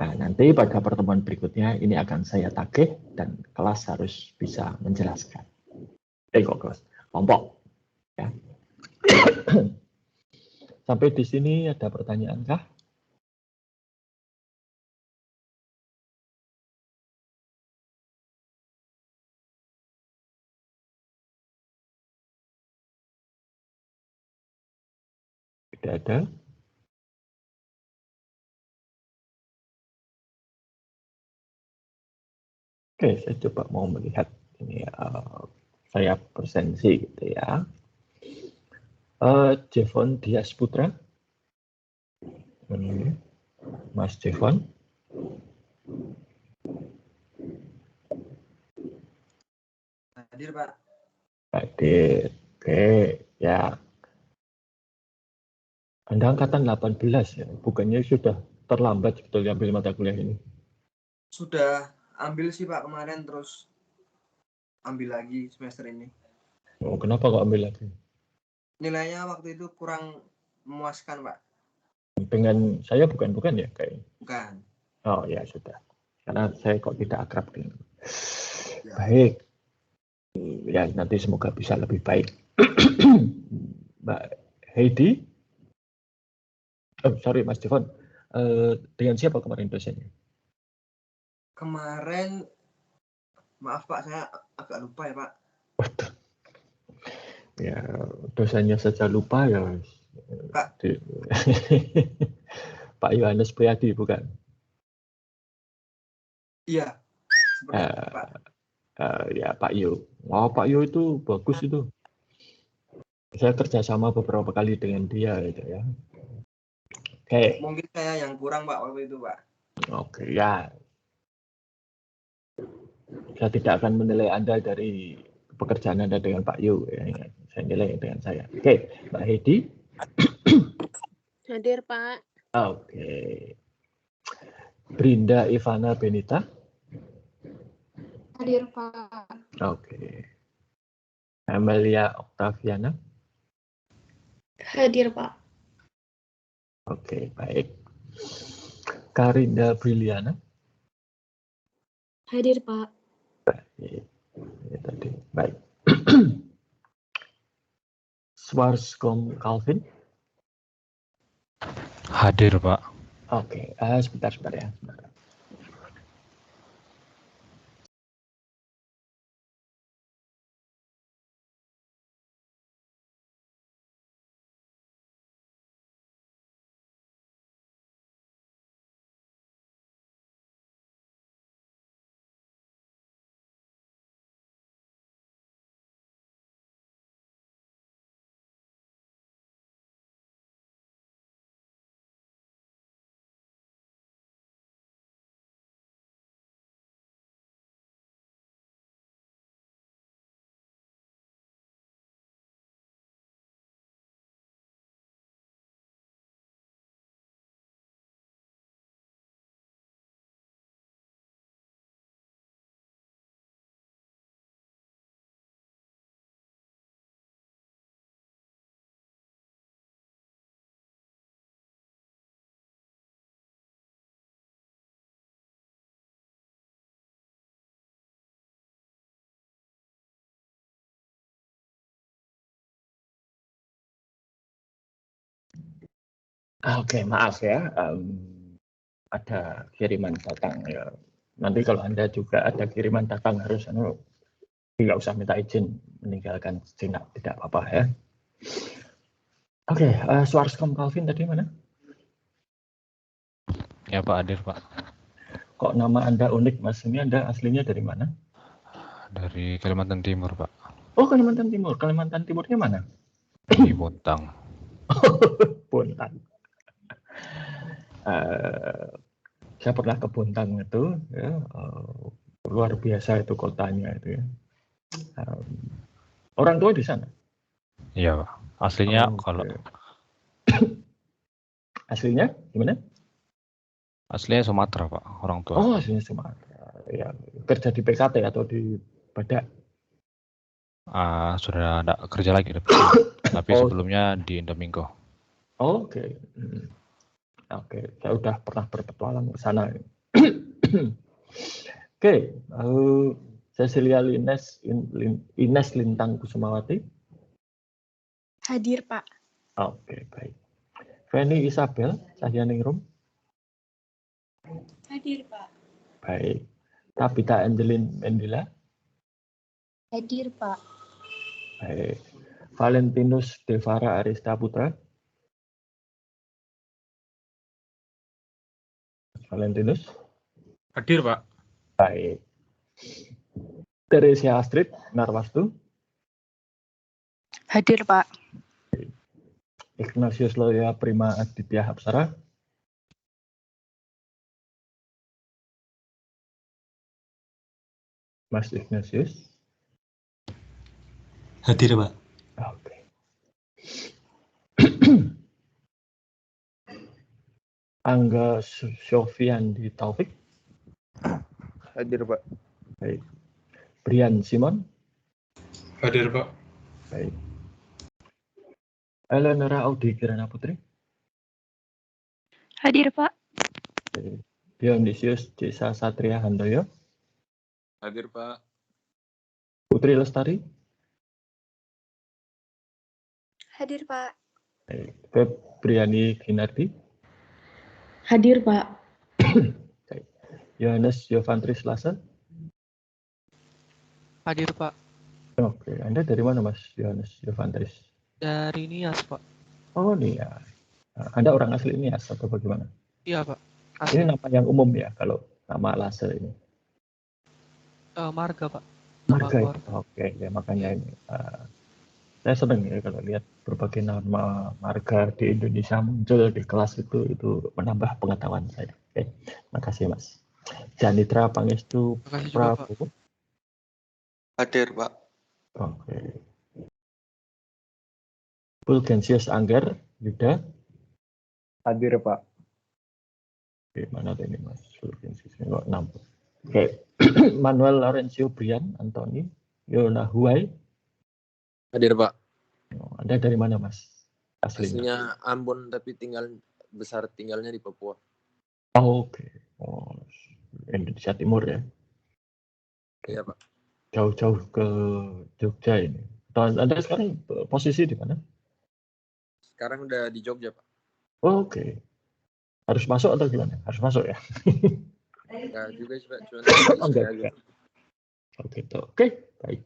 Nah, nanti pada pertemuan berikutnya ini akan saya tagih dan kelas harus bisa menjelaskan. Kelas kelompok. Ya. Sampai di sini ada pertanyaan kah? Tidak ada. Oke, saya coba mau melihat ini. Saya presensi gitu ya. Jevon Dias Putra. Mas Jevon. Hadir, Pak. Hadir. Oke, ya. Anda angkatan 18 ya, bukannya sudah terlambat sebetulnya ambil mata kuliah ini? Sudah ambil sih Pak kemarin, terus ambil lagi semester ini. Oh, kenapa kok ambil lagi? Nilainya waktu itu kurang memuaskan Pak. Dengan saya bukan ya kayak. Bukan. Oh ya sudah. Karena saya kok tidak akrab dengan. Ya. Baik. Ya nanti semoga bisa lebih baik. Mbak Heidi. Oh, sorry Mas Devon. Dengan siapa kemarin dosennya? Kemarin, maaf Pak, saya agak lupa ya Pak. Ya, dosennya saja lupa ya. Pak. Pak Yohanes Priadi bukan? Iya, seperti itu Pak. Ya Pak Yo. Wow, Pak Yo itu bagus itu. Saya kerjasama beberapa kali dengan dia gitu ya. Oke. Mungkin saya yang kurang Pak waktu itu Pak. Oke ya. Saya tidak akan menilai Anda dari pekerjaan Anda dengan Pak Yu. Ya. Saya nilai dengan saya. Oke, Mbak Heidi. Hadir, Pak. Oke. Brinda Ivana Benita. Hadir, Pak. Oke. Amelia Octaviana. Hadir, Pak. Oke, baik. Karinda Briliana. Hadir, Pak. Baik. Ya, tadi. Baik. Swarskom Calvin. Hadir, Pak. Oke, sebentar ya. Oke, maaf ya. Ada kiriman datang ya. Nanti kalau Anda juga ada kiriman datang harus nggak usah minta izin meninggalkan sejenak, tidak apa-apa ya. Oke, Swarskom Calvin tadi mana? Ya, Pak, hadir, Pak. Kok nama Anda unik, Mas? Ini Anda aslinya dari mana? Dari Kalimantan Timur, Pak. Oh, Kalimantan Timur. Kalimantan Timurnya mana? Di Bontang. Bontang. Saya pernah ke Bontang itu, ya, luar biasa itu kotanya itu ya. Orang tua di sana? Iya, Pak. Aslinya kalau aslinya gimana? aslinya Sumatera, Pak, orang tua. Oh, aslinya Sumatera. Ya, kerja di PKT atau di Badak? Sudah ada kerja lagi, tapi sebelumnya di Indomingo. Oke. Oke, saya udah pernah berpetualang ke sana. Oke, Cecilia Ines Lintang Kusumawati. Hadir, Pak. Oke, baik. Feni Isabel Cahyaningrum. Hadir, Pak. Baik. Tabita Angelin Mendila. Hadir, Pak. Baik. Valentinus Devara Arista Putra. Valentinus. Hadir, Pak. Baik. Teresia Astrid Narwastu. Hadir, Pak. Ignatius Loya Prima Aditya Hapsara. Mas Ignatius. Hadir, Pak. Oke. Angga Sofyan di Taufik. Hadir, Pak. Baik. Brian Simon. Hadir, Pak. Baik. Eleonora Audi Kirana Putri. Hadir, Pak. Baik. Dionysius Desa Satria Handoyo. Hadir, Pak. Putri Lestari. Hadir, Pak. Baik. Febriani Ginardi. Hadir, Pak. Baik. Yohanes Yovantris Lasa. Hadir, Pak. Oke, Anda dari mana, Mas Yohanes Yovantris? Dari Nias, Pak. Oh, Nias. Anda orang asli Nias atau bagaimana? Iya, Pak. Ini nama yang umum ya, kalau nama Lase ini. Marga, Pak. Marga ya? keluarga. Oke, ya makanya ini. Saya senang ya kalau lihat berbagai nama marga di Indonesia muncul di kelas itu menambah pengetahuan saya. Oke, makasih Mas. Janitra Pangestu Makasih juga, Pak. Prabowo. Hadir, Pak. Oke. Fulgensius Angger, Yuda. Hadir, Pak. Oke, mana ini Mas? Fulgensius, kok 6. Oke. Manuel Laurencio Brian, Antoni, Yona Huai. Hadir, Pak. Anda dari mana, Mas? Aslinya? Aslinya Ambon tapi tinggalnya di Papua. Oh, oke. Oh, Indonesia Timur ya. Iya, Pak. Jauh-jauh ke Jogja ini. Anda sekarang posisi di mana? Sekarang udah di Jogja, Pak. Oh, oke. Harus masuk atau gimana? Harus masuk ya? Enggak juga sih, Pak. Cuma Enggak, aja. enggak. Oke, oke, baik.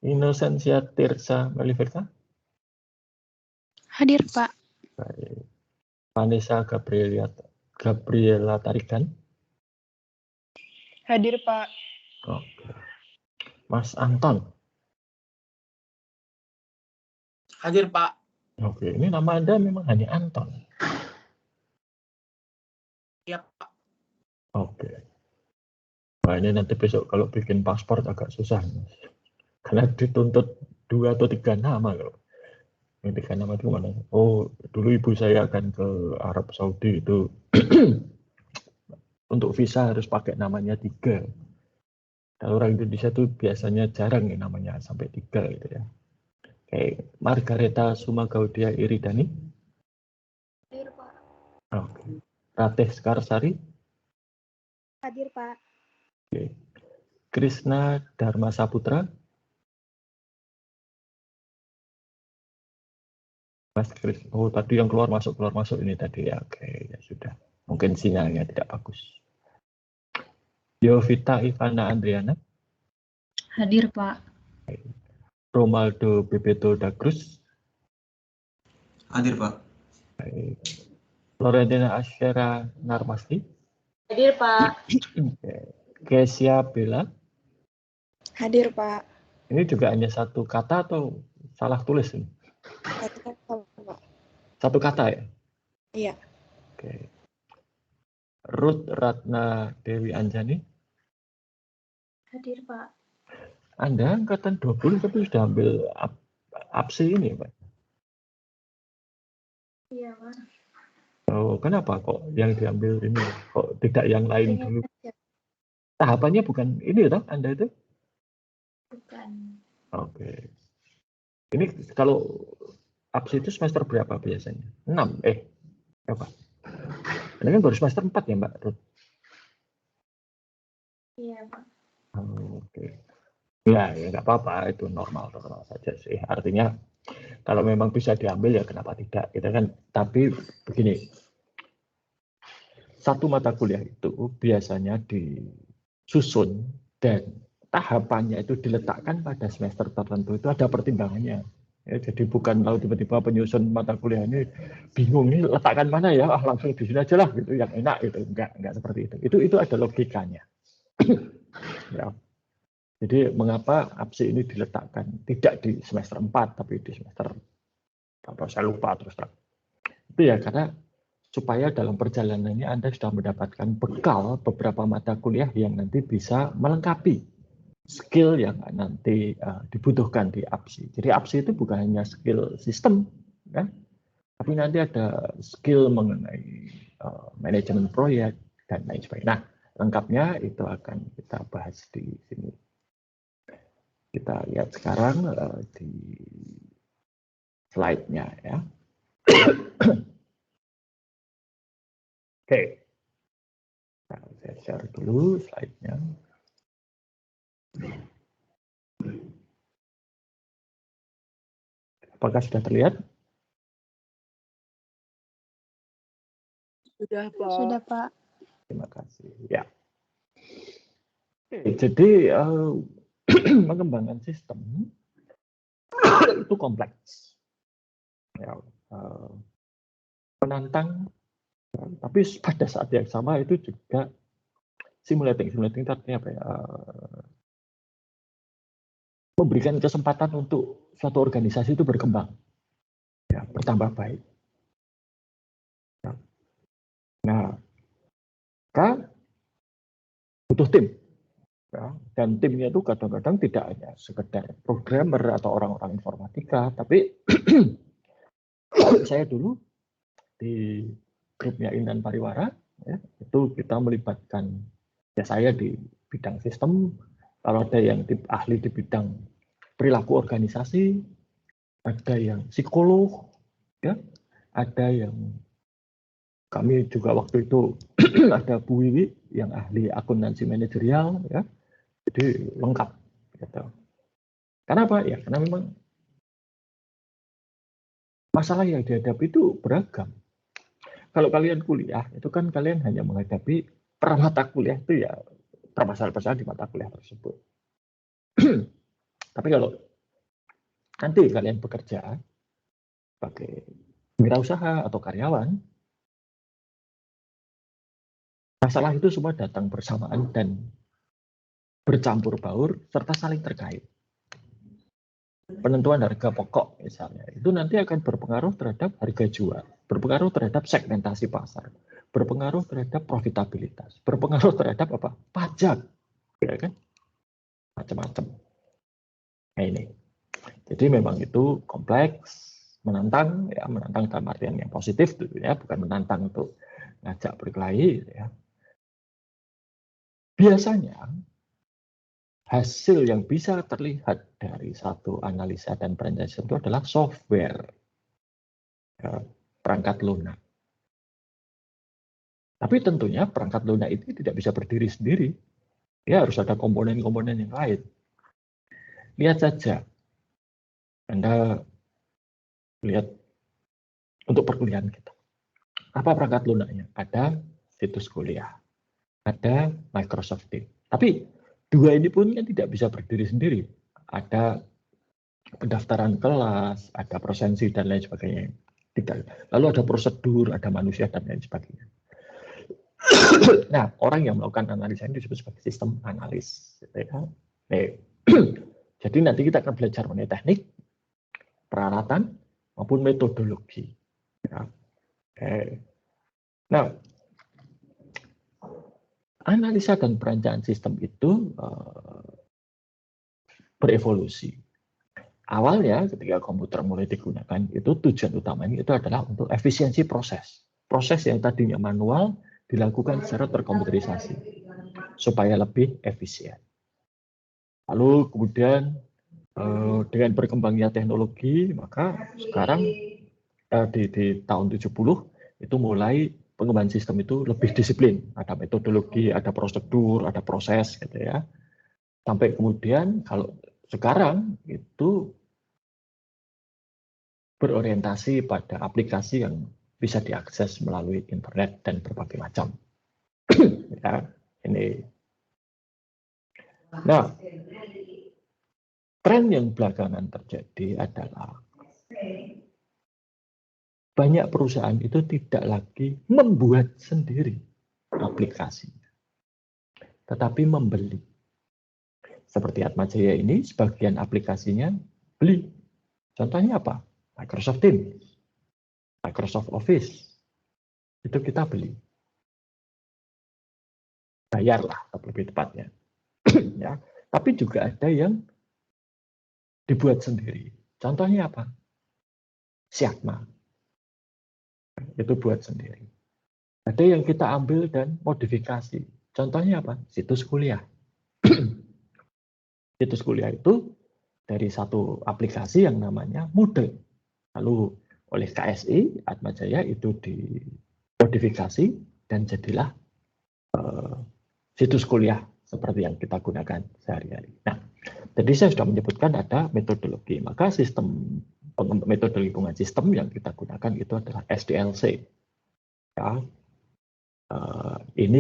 Inosensia Tirsa Meliverta. Hadir, Pak. Baik. Vanessa Gabriela Tarigan. Hadir, Pak. Oke. Mas Anton. Hadir, Pak. Oke, ini nama Anda memang hanya Anton. Iya, Pak. Oke. Nah, ini nanti besok kalau bikin paspor agak susah, Mas. Karena dituntut 2 atau 3 nama kalau. Yang 3 nama itu mana? Oh, dulu ibu saya akan ke Arab Saudi itu untuk visa harus pakai namanya 3. Kalau orang Indonesia tuh biasanya jarang ya namanya sampai 3 gitu ya. Oke, Margareta Sumagaudia Iridani. Hadir, Pak. Oke. Ratih Skarsari. Hadir, Pak. Oke. Krishna Dharma Saputra. Mas Kris, oh tadi yang keluar masuk ini tadi ya. Oke, ya sudah. Mungkin sinyalnya tidak bagus. Yovita Ivana Andriana. Hadir, Pak. Romaldo Bebeto da Cruz. Hadir, Pak. Baik. Florentina Asyera Narmasti. Hadir, Pak. Kesia Bella. Hadir, Pak. Ini juga hanya satu kata atau salah tulis ini? Satu kata ya? Iya. Oke. Ruth Ratna Dewi Anjani. Hadir, Pak. Anda angkatan 20 tapi sudah ambil APSI ini, Pak? Iya, Pak. Oh, kenapa kok yang diambil ini? Kok tidak yang lain dulu? Tahapannya bukan ini toh, Anda itu? Bukan. Oke. Ini kalau APSI itu semester berapa biasanya? 6, berapa? Ini kan baru semester 4 ya, Mbak Ruth? Iya, Pak. Oh, oke. Ya nggak apa-apa, itu normal saja sih. Artinya kalau memang bisa diambil ya kenapa tidak, gitu kan. Tapi begini, satu mata kuliah itu biasanya disusun dan tahapannya itu diletakkan pada semester tertentu, itu ada pertimbangannya. Ya, jadi bukan lalu tiba-tiba penyusun mata kuliah ini bingung ini letakkan mana ya, langsung di sini aja lah gitu, yang enak gitu. Enggak seperti itu. Itu ada logikanya. Ya. Jadi mengapa APSI ini diletakkan tidak di semester 4 tapi di semester apa saya lupa terus terang. Itu ya karena supaya dalam perjalanan ini Anda sudah mendapatkan bekal beberapa mata kuliah yang nanti bisa melengkapi skill yang nanti dibutuhkan di APSI. Jadi APSI itu bukan hanya skill sistem, kan? Tapi nanti ada skill mengenai manajemen proyek dan lain sebagainya. Nah, lengkapnya itu akan kita bahas di sini. Kita lihat sekarang di slide-nya ya. Oke. Nah, saya share dulu slide-nya. Apakah sudah terlihat? Sudah, Pak. Sudah, Pak. Terima kasih. Ya. Oke, jadi mengembangkan sistem itu kompleks, ya, menantang, tapi pada saat yang sama itu juga simulating itu artinya apa ya? Memberikan kesempatan untuk suatu organisasi itu berkembang, ya, bertambah baik. Nah, kan butuh tim. Ya, dan timnya itu kadang-kadang tidak hanya sekedar programmer atau orang-orang informatika, tapi saya dulu di grupnya Intan Pariwara, ya, itu kita melibatkan, ya saya di bidang sistem, kalau ada yang ahli di bidang perilaku organisasi, ada yang psikolog, ya, ada yang kami juga waktu itu ada Bu Wiwi yang ahli akuntansi manajerial, ya. Jadi lengkap, gitu. Karena apa? Ya, karena memang masalah yang dihadapi itu beragam. Kalau kalian kuliah, itu kan kalian hanya menghadapi per mata kuliah itu ya permasalahan-permasalahan di mata kuliah tersebut. Tapi kalau nanti kalian bekerja sebagai wirausaha atau karyawan, masalah itu semua datang bersamaan dan bercampur baur serta saling terkait. Penentuan harga pokok misalnya, itu nanti akan berpengaruh terhadap harga jual, berpengaruh terhadap segmentasi pasar, berpengaruh terhadap profitabilitas, berpengaruh terhadap apa? Pajak, ya kan? Macam-macam. Nah ini, jadi memang itu kompleks, menantang, ya menantang dalam artian yang positif, ya bukan menantang untuk ngajak berkelahi, ya. Biasanya hasil yang bisa terlihat dari satu analisa dan perencanaan itu adalah software, ya, perangkat lunak. Tapi tentunya perangkat lunak itu tidak bisa berdiri sendiri. Ya harus ada komponen-komponen yang lain. Lihat saja. Anda lihat untuk perkuliahan kita. Apa perangkat lunaknya? Ada situs kuliah. Ada Microsoft Teams. Tapi dua ini pun kan tidak bisa berdiri sendiri. Ada pendaftaran kelas, ada prosensi dan lain sebagainya. Tidak. Lalu ada prosedur, ada manusia dan lain sebagainya. Nah, orang yang melakukan analisa ini disebut sebagai sistem analis. Jadi nanti kita akan belajar mengenai teknik, peralatan, maupun metodologi. Ya. Nah, analisa dan perencanaan sistem itu berevolusi. Awalnya ketika komputer mulai digunakan, itu tujuan utamanya itu adalah untuk efisiensi proses. Proses yang tadinya manual dilakukan secara terkomputerisasi supaya lebih efisien. Lalu kemudian dengan berkembangnya teknologi, maka sekarang di tahun 70 itu mulai pengembangan sistem itu lebih disiplin. Ada metodologi, ada prosedur, ada proses, gitu ya. Sampai kemudian kalau sekarang itu berorientasi pada aplikasi yang bisa diakses melalui internet dan berbagai macam. Ya, ini. Nah, tren yang belakangan terjadi adalah banyak perusahaan itu tidak lagi membuat sendiri aplikasinya, tetapi membeli. Seperti Atmajaya ini, sebagian aplikasinya beli. Contohnya apa? Microsoft Teams, Microsoft Office, itu kita beli. Bayarlah, lebih tepatnya. Ya. Tapi juga ada yang dibuat sendiri. Contohnya apa? Siagma. itu buat sendiri. Ada yang kita ambil dan modifikasi. Contohnya apa? Situs kuliah. Situs kuliah itu dari satu aplikasi yang namanya Moodle. Lalu oleh KSI, Atmajaya itu dimodifikasi dan jadilah situs kuliah seperti yang kita gunakan sehari-hari. Nah, tadi saya sudah menyebutkan ada metodologi. Maka metode lingkungan sistem yang kita gunakan itu adalah SDLC. Ya, ini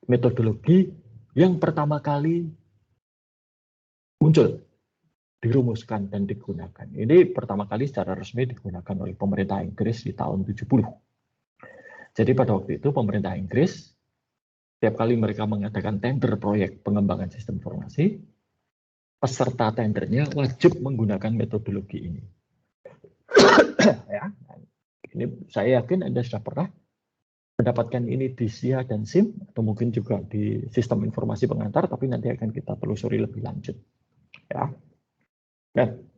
metodologi yang pertama kali muncul, dirumuskan dan digunakan. Ini pertama kali secara resmi digunakan oleh pemerintah Inggris di tahun 70. Jadi pada waktu itu pemerintah Inggris setiap kali mereka mengadakan tender proyek pengembangan sistem informasi, peserta tendernya wajib menggunakan metodologi ini. Ya, ini saya yakin Anda sudah pernah mendapatkan ini di SIA dan SIM, atau mungkin juga di sistem informasi pengantar, tapi nanti akan kita telusuri lebih lanjut. Ya. Dan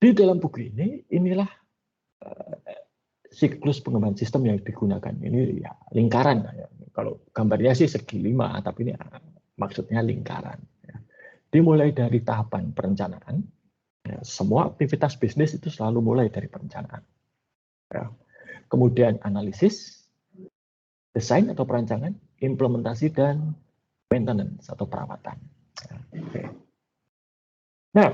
di dalam buku ini, inilah siklus pengembangan sistem yang digunakan. Ini ya lingkaran. Ya. Kalau gambarnya sih segi 5, tapi ini maksudnya lingkaran. Ya. Dimulai dari tahapan perencanaan. Ya, semua aktivitas bisnis itu selalu mulai dari perencanaan. Ya. Kemudian analisis, desain atau perancangan, implementasi, dan maintenance atau perawatan. Oke. Nah,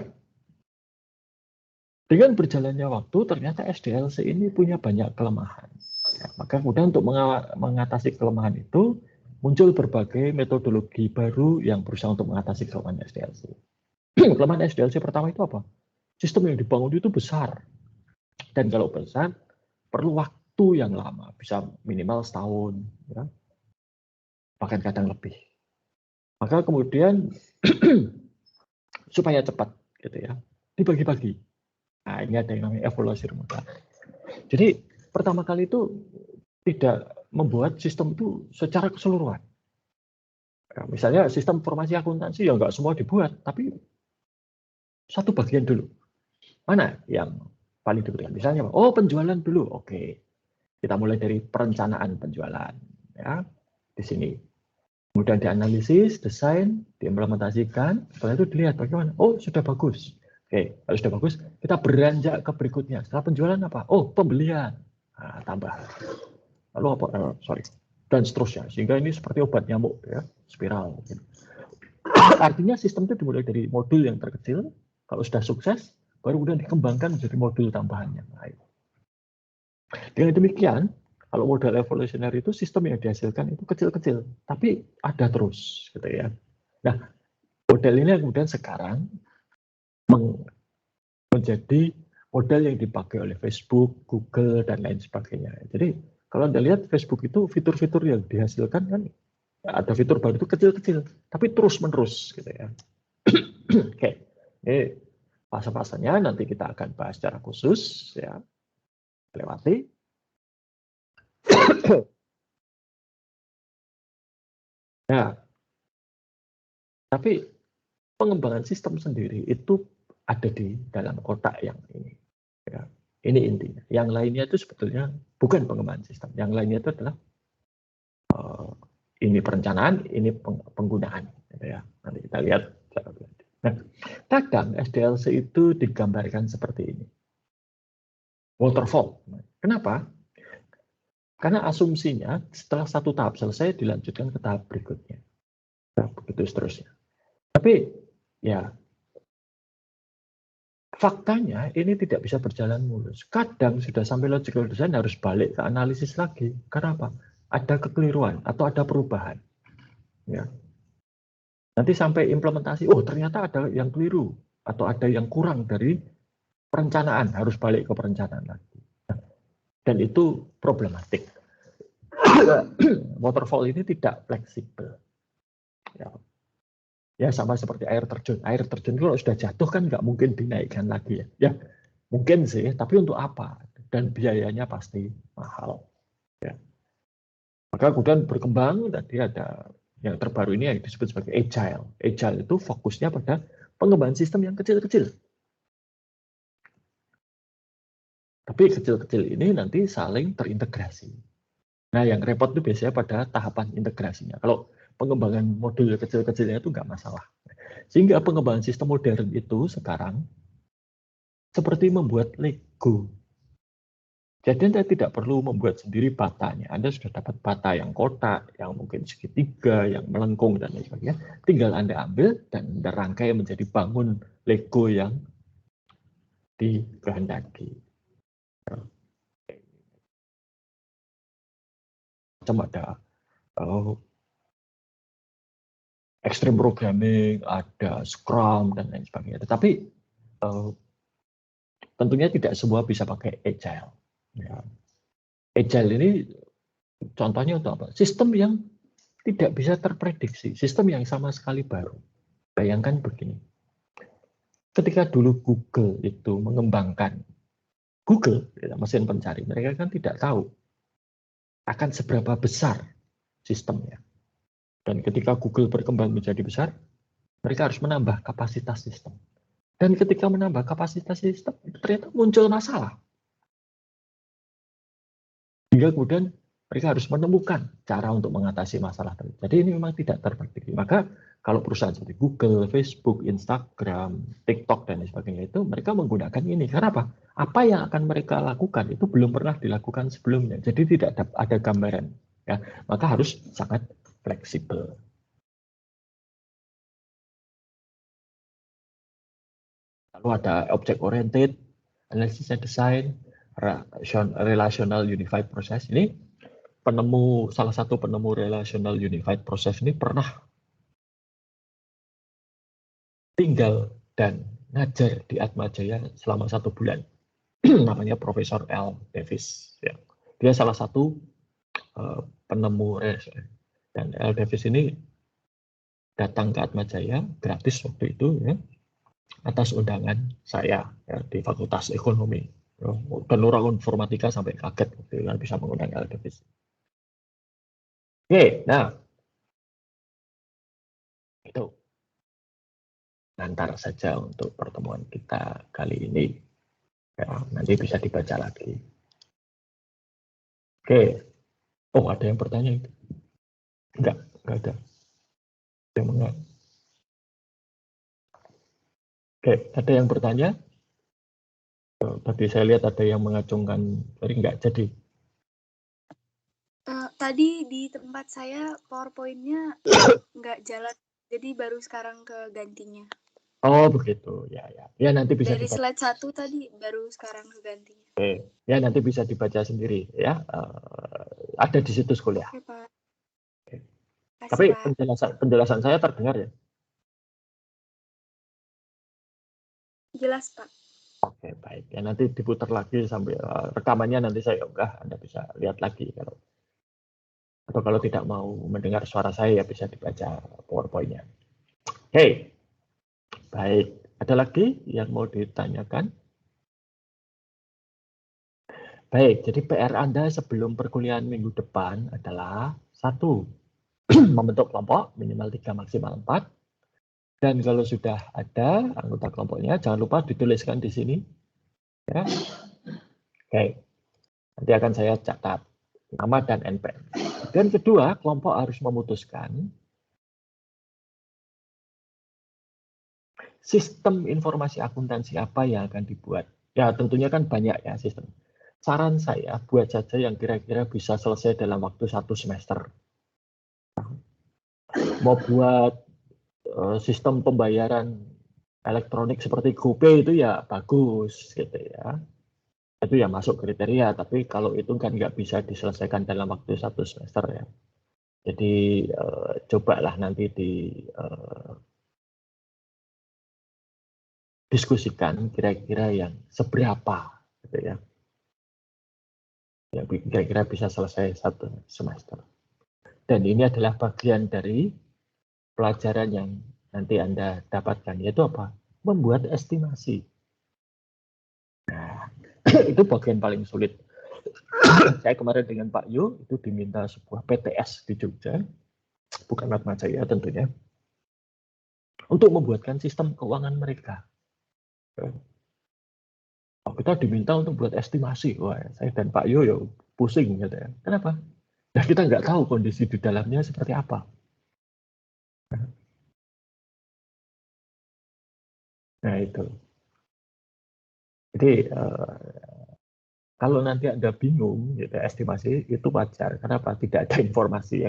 dengan berjalannya waktu, ternyata SDLC ini punya banyak kelemahan. Ya, maka kemudian untuk mengatasi kelemahan itu, muncul berbagai metodologi baru yang berusaha untuk mengatasi kelemahan SDLC. Kelemahan SDLC pertama itu apa? Sistem yang dibangun itu besar. Dan kalau besar, perlu waktu yang lama, bisa minimal setahun, ya. Bahkan kadang lebih. Maka kemudian supaya cepat, gitu ya, dibagi-bagi. Nah, ini ada yang namanya evaluasi remote. Jadi pertama kali itu tidak membuat sistem itu secara keseluruhan. Ya, misalnya sistem informasi akuntansi ya nggak semua dibuat, tapi satu bagian dulu. Mana yang paling dibutuhkan? Misalnya, oh penjualan dulu, oke. Kita mulai dari perencanaan penjualan, ya, di sini. Kemudian dianalisis, desain, diimplementasikan, setelah itu dilihat bagaimana. Oh, sudah bagus. Oke, kalau sudah bagus, kita beranjak ke berikutnya. Setelah penjualan apa? Oh, pembelian. Nah, tambah. Lalu apa? Dan seterusnya. Sehingga ini seperti obat nyamuk, ya, spiral. Artinya sistem itu dimulai dari modul yang terkecil. Kalau sudah sukses, baru kemudian dikembangkan menjadi modul tambahannya. Nah, dengan demikian, kalau model evolusioner itu sistem yang dihasilkan itu kecil-kecil, tapi ada terus, gitu ya. Nah, model ini kemudian sekarang menjadi model yang dipakai oleh Facebook, Google, dan lain sebagainya. Jadi, kalau Anda lihat Facebook itu fitur-fitur yang dihasilkan kan ada fitur baru itu kecil-kecil, tapi terus-menerus, gitu ya. Oke, ini fase-fasenya nanti kita akan bahas secara khusus, ya. Lewati. Nah, tapi pengembangan sistem sendiri itu ada di dalam kotak yang ini. Ya, ini intinya. Yang lainnya itu sebetulnya bukan pengembangan sistem. Yang lainnya itu adalah ini perencanaan, ini penggunaan. Ya, nanti kita lihat. Nah, kadang SDLC itu digambarkan seperti ini. Waterfall. Kenapa? Karena asumsinya setelah satu tahap selesai dilanjutkan ke tahap berikutnya. Nah, begitu seterusnya. Tapi ya faktanya ini tidak bisa berjalan mulus. Kadang sudah sampai logical design harus balik ke analisis lagi. Karena apa? Ada kekeliruan atau ada perubahan. Ya. Nanti sampai implementasi, oh ternyata ada yang keliru atau ada yang kurang dari perencanaan, harus balik ke perencanaan lagi. Dan itu problematik. Waterfall ini tidak fleksibel. Ya sama seperti air terjun. Air terjun kalau sudah jatuh kan nggak mungkin dinaikkan lagi. Ya mungkin sih, tapi untuk apa? Dan biayanya pasti mahal. Ya. Maka kemudian berkembang, tadi ada yang terbaru ini yang disebut sebagai agile. Agile itu fokusnya pada pengembangan sistem yang kecil-kecil. Tapi kecil-kecil ini nanti saling terintegrasi. Nah, yang repot itu biasanya pada tahapan integrasinya. Kalau pengembangan modul kecil-kecilnya itu nggak masalah. Sehingga pengembangan sistem modern itu sekarang seperti membuat Lego. Jadi Anda tidak perlu membuat sendiri batanya. Anda sudah dapat bata yang kotak, yang mungkin segitiga, yang melengkung, dan lain sebagainya. Tinggal Anda ambil dan Anda rangkai menjadi bangun Lego yang dikehendaki. Macam ada extreme programming, ada Scrum, dan lain sebagainya. Tetapi tentunya tidak semua bisa pakai Agile. Ya. Agile ini contohnya untuk apa? Sistem yang tidak bisa terprediksi, sistem yang sama sekali baru. Bayangkan begini, ketika dulu Google itu mengembangkan Google, mesin pencari, mereka kan tidak tahu akan seberapa besar sistemnya. Dan ketika Google berkembang menjadi besar, mereka harus menambah kapasitas sistem. Dan ketika menambah kapasitas sistem, ternyata muncul masalah. Hingga kemudian mereka harus menemukan cara untuk mengatasi masalah tersebut. Jadi ini memang tidak terprediksi. Maka kalau perusahaan seperti Google, Facebook, Instagram, TikTok, dan sebagainya itu, mereka menggunakan ini. Karena apa? Apa yang akan mereka lakukan itu belum pernah dilakukan sebelumnya. Jadi tidak ada gambaran. Ya, maka harus sangat fleksibel. Lalu ada object oriented, analysis and design, relational unified process. Ini salah satu penemu relational unified process ini pernah tinggal dan ngajar di Atmajaya selama 1 bulan. Namanya Profesor L. Davis. Ya. Dia salah satu penemu dan L. Davis ini datang ke Atmajaya gratis waktu itu, ya, atas undangan saya, ya, di Fakultas Ekonomi. Dan orang informatika sampai kaget waktu itu bisa mengundang L. Davis. Oke, nah itu antar saja untuk pertemuan kita kali ini. Ya, nanti bisa dibaca lagi. Oke, oh ada yang bertanya itu? Enggak ada. Yang Oke, ada yang bertanya? Tadi saya lihat ada yang mengacungkan, sorry enggak jadi. Tadi di tempat saya PowerPoint-nya nggak jalan, jadi baru sekarang kegantinya. Oh begitu, ya. Ya nanti bisa dari dibaca. slide 1 tadi baru sekarang kegantinya. Oke, ya nanti bisa dibaca sendiri, ya. Ada di situs kuliah. Oke, Pak. Oke. Kasih, Tapi Pak. penjelasan saya terdengar ya? Jelas, Pak. Oke, baik. Ya nanti diputar lagi sampai rekamannya nanti saya unggah, Anda bisa lihat lagi atau kalau tidak mau mendengar suara saya ya bisa dibaca PowerPoint-nya. Oke. Baik. Ada lagi yang mau ditanyakan? Baik, jadi PR Anda sebelum perkuliahan minggu depan adalah 1. Membentuk kelompok minimal 3 maksimal 4. Dan kalau sudah ada anggota kelompoknya, jangan lupa dituliskan di sini. Ya. Oke, nanti akan saya catat nama dan NPM. Dan kedua, kelompok harus memutuskan sistem informasi akuntansi apa yang akan dibuat. Ya tentunya kan banyak ya sistem. Saran saya buat saja yang kira-kira bisa selesai dalam waktu 1 semester. Mau buat sistem pembayaran elektronik seperti GoPay itu ya bagus gitu ya. Itu ya masuk kriteria, tapi kalau itu kan nggak bisa diselesaikan dalam waktu 1 semester ya. Jadi cobalah nanti diskusikan kira-kira yang seberapa gitu ya. Yang kira-kira bisa selesai 1 semester. Dan ini adalah bagian dari pelajaran yang nanti Anda dapatkan, yaitu apa? Membuat estimasi. Nah, itu bagian paling sulit. Saya kemarin dengan Pak Yu itu diminta sebuah PTS di Jogja, bukan Atmajaya tentunya, untuk membuatkan sistem keuangan mereka. Oh, kita diminta untuk buat estimasi. Wah, saya dan Pak Yo pusing gitu ya. Kenapa? Nah, kita nggak tahu kondisi di dalamnya seperti apa. Nah, itu. Jadi, kalau nanti Anda bingung, gitu, estimasi itu wajar. Kenapa? Tidak ada informasi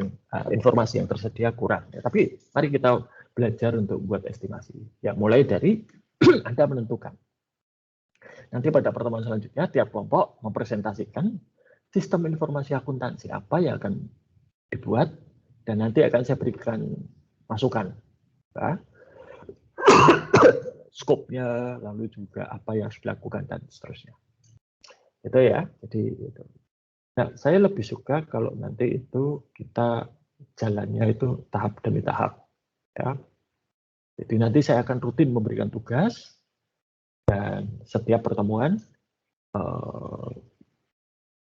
yang tersedia kurang. Ya, tapi mari kita belajar untuk buat estimasi. Ya, mulai dari Anda menentukan. Nanti pada pertemuan selanjutnya, tiap kelompok mempresentasikan sistem informasi akuntansi apa yang akan dibuat, dan nanti akan saya berikan masukan. Ya. Skopnya, lalu juga apa yang harus dilakukan, dan seterusnya. Itu ya, jadi itu. Nah, saya lebih suka kalau nanti itu kita jalannya itu tahap demi tahap. Ya. Jadi nanti saya akan rutin memberikan tugas, dan setiap pertemuan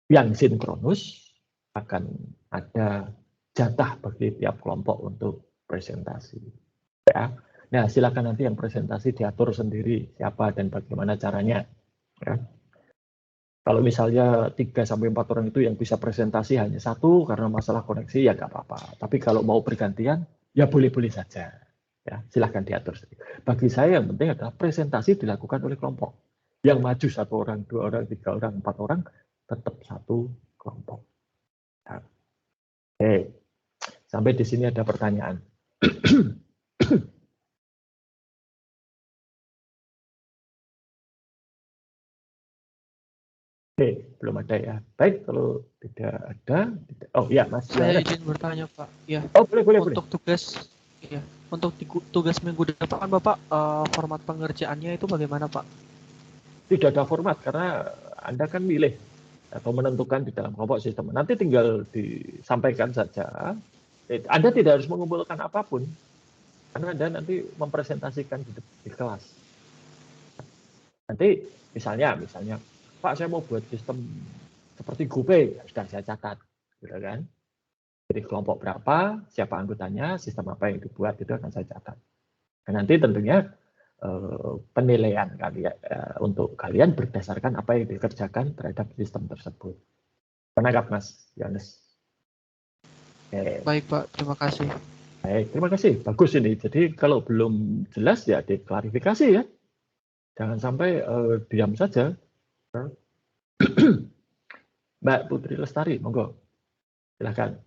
yang sinkronus akan ada jatah bagi tiap kelompok untuk presentasi. Ya. Nah, silakan nanti yang presentasi diatur sendiri siapa dan bagaimana caranya. Ya. Kalau misalnya 3-4 orang itu yang bisa presentasi hanya satu karena masalah koneksi, ya nggak apa-apa. Tapi kalau mau bergantian, ya boleh-boleh saja. Ya, silahkan diatur. Bagi saya yang penting adalah presentasi dilakukan oleh kelompok. Yang maju 1 orang, 2 orang, 3 orang, 4 orang, tetap satu kelompok. Nah, oke, sampai di sini ada pertanyaan. Oke, belum ada ya. Baik, kalau tidak ada, oh ya Mas. Saya izin bertanya Pak. Ya. Oh boleh. Untuk tugas, ya, untuk tugas minggu depan Bapak, format pengerjaannya itu bagaimana Pak? Tidak ada format karena Anda kan milih atau menentukan di dalam kelompok sistem. Nanti tinggal disampaikan saja. Anda tidak harus mengumpulkan apapun karena Anda nanti mempresentasikan di kelas. Nanti misalnya Pak, saya mau buat sistem seperti GoPay, sudah saya catat, gitu kan? Jadi kelompok berapa, siapa anggotanya, sistem apa yang dibuat, itu akan saya catat. Dan nanti tentunya penilaian kalian untuk kalian berdasarkan apa yang dikerjakan terhadap sistem tersebut. Menangkap Mas Yohanes? Baik Pak, terima kasih. Baik, terima kasih. Bagus ini. Jadi kalau belum jelas ya diklarifikasi ya. Jangan sampai diam saja. Mbak Putri Lestari, monggo. Silakan.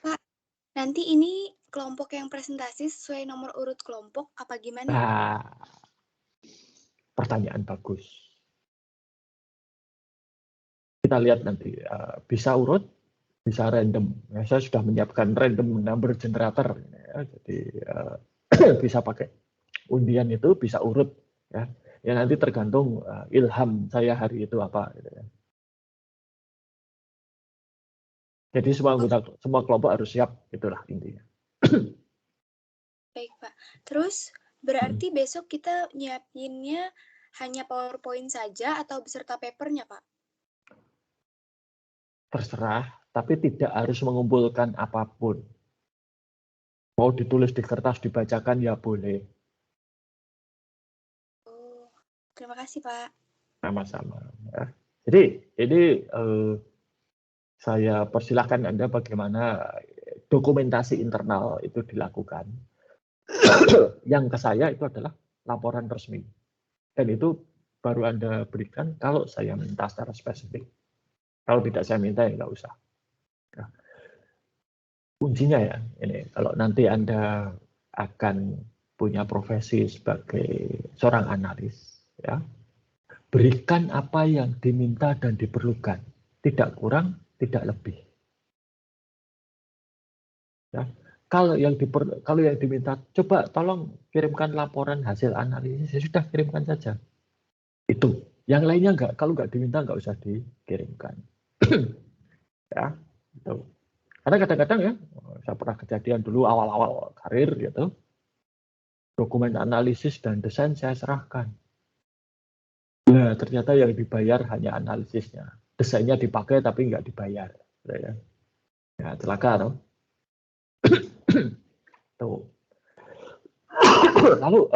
Pak, nanti ini kelompok yang presentasi sesuai nomor urut kelompok apa gimana? Nah, pertanyaan bagus. Kita lihat nanti, bisa urut, bisa random. Ya, saya sudah menyiapkan random number generator. Ya, jadi bisa pakai undian itu, bisa urut. Ya, ya nanti tergantung ilham saya hari itu apa. Gitu ya. Jadi semua kelompok harus siap, itulah intinya. Baik Pak. Terus berarti besok kita nyiapinnya hanya PowerPoint saja atau beserta papernya Pak? Terserah, tapi tidak harus mengumpulkan apapun. Mau ditulis di kertas, dibacakan ya boleh. Oh, terima kasih Pak. Sama-sama. Ya. Jadi ini saya persilahkan Anda bagaimana dokumentasi internal itu dilakukan. Yang ke saya itu adalah laporan resmi. Dan itu baru Anda berikan kalau saya minta secara spesifik. Kalau tidak saya minta ya nggak usah. Nah, kuncinya ya ini, kalau nanti Anda akan punya profesi sebagai seorang analis, ya, berikan apa yang diminta dan diperlukan, tidak kurang, tidak lebih. Ya. Kalau yang diminta, coba tolong kirimkan laporan hasil analisis, ya sudah kirimkan saja. Itu. Yang lainnya enggak, kalau nggak diminta nggak usah dikirimkan. Ya, itu. Karena kadang-kadang ya, saya pernah kejadian dulu awal-awal karir gitu, dokumen analisis dan desain saya serahkan. Nah, ternyata yang dibayar hanya analisisnya. Desainnya dipakai tapi nggak dibayar. Ya, celaka loh. Tuh. Lalu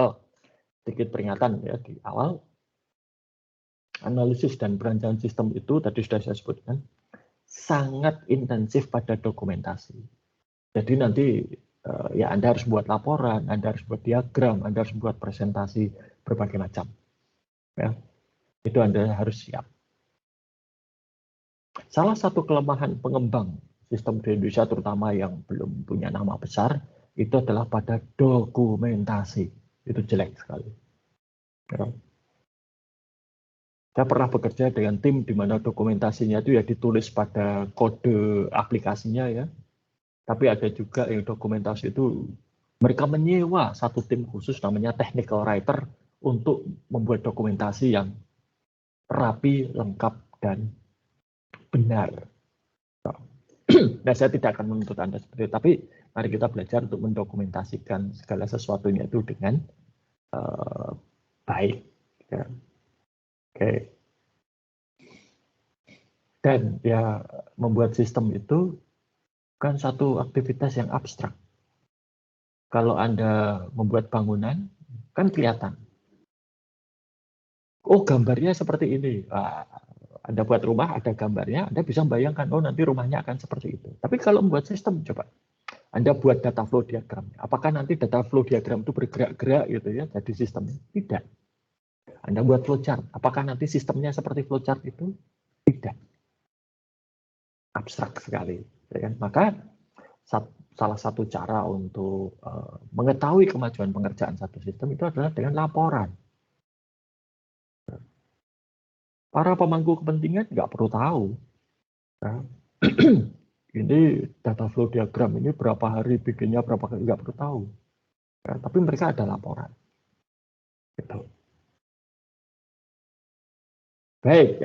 sedikit peringatan ya di awal. analisis dan perancangan sistem itu tadi sudah saya sebutkan sangat intensif pada dokumentasi. Jadi nanti ya Anda harus buat laporan, Anda harus buat diagram, Anda harus buat presentasi berbagai macam. Ya, itu Anda harus siap. Salah satu kelemahan pengembang sistem di Indonesia, terutama yang belum punya nama besar, itu adalah pada dokumentasi. Itu jelek sekali. Ya. Saya pernah bekerja dengan tim di mana dokumentasinya itu ya ditulis pada kode aplikasinya ya. Tapi ada juga yang dokumentasi itu mereka menyewa satu tim khusus namanya technical writer untuk membuat dokumentasi yang rapi, lengkap, dan benar. Nah, saya tidak akan menuntut Anda seperti itu, tapi mari kita belajar untuk mendokumentasikan segala sesuatunya itu dengan baik. Ya. Oke. Dan ya membuat sistem itu kan satu aktivitas yang abstrak. Kalau Anda membuat bangunan, kan kelihatan. Oh, gambarnya seperti ini. Anda buat rumah, ada gambarnya, Anda bisa membayangkan, oh nanti rumahnya akan seperti itu. Tapi kalau membuat sistem, coba. Anda buat data flow diagram. Apakah nanti data flow diagram itu bergerak-gerak gitu ya, jadi sistemnya? Tidak. Anda buat flowchart. Apakah nanti sistemnya seperti flowchart itu? Tidak. Abstrak sekali. Ya kan? Maka salah satu cara untuk mengetahui kemajuan pengerjaan satu sistem itu adalah dengan laporan. Para pemangku kepentingan nggak perlu tahu. Ya. Ini data flow diagram ini berapa hari bikinnya, berapa kali, nggak perlu tahu. Ya, tapi mereka ada laporan. Gitu. Baik,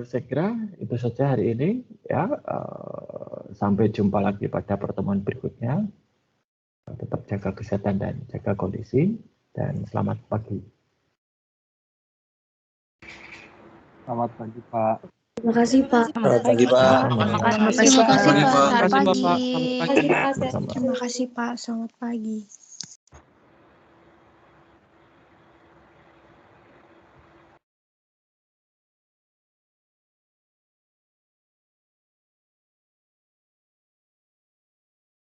saya kira itu saja hari ini. Ya, sampai jumpa lagi pada pertemuan berikutnya. Tetap jaga kesehatan dan jaga kondisi. Dan selamat pagi. Selamat pagi, Pak. Terima kasih, Pak. Selamat pagi, Pak. Terima kasih, Pak. Selamat pagi. Terima kasih, Pak. Selamat pagi.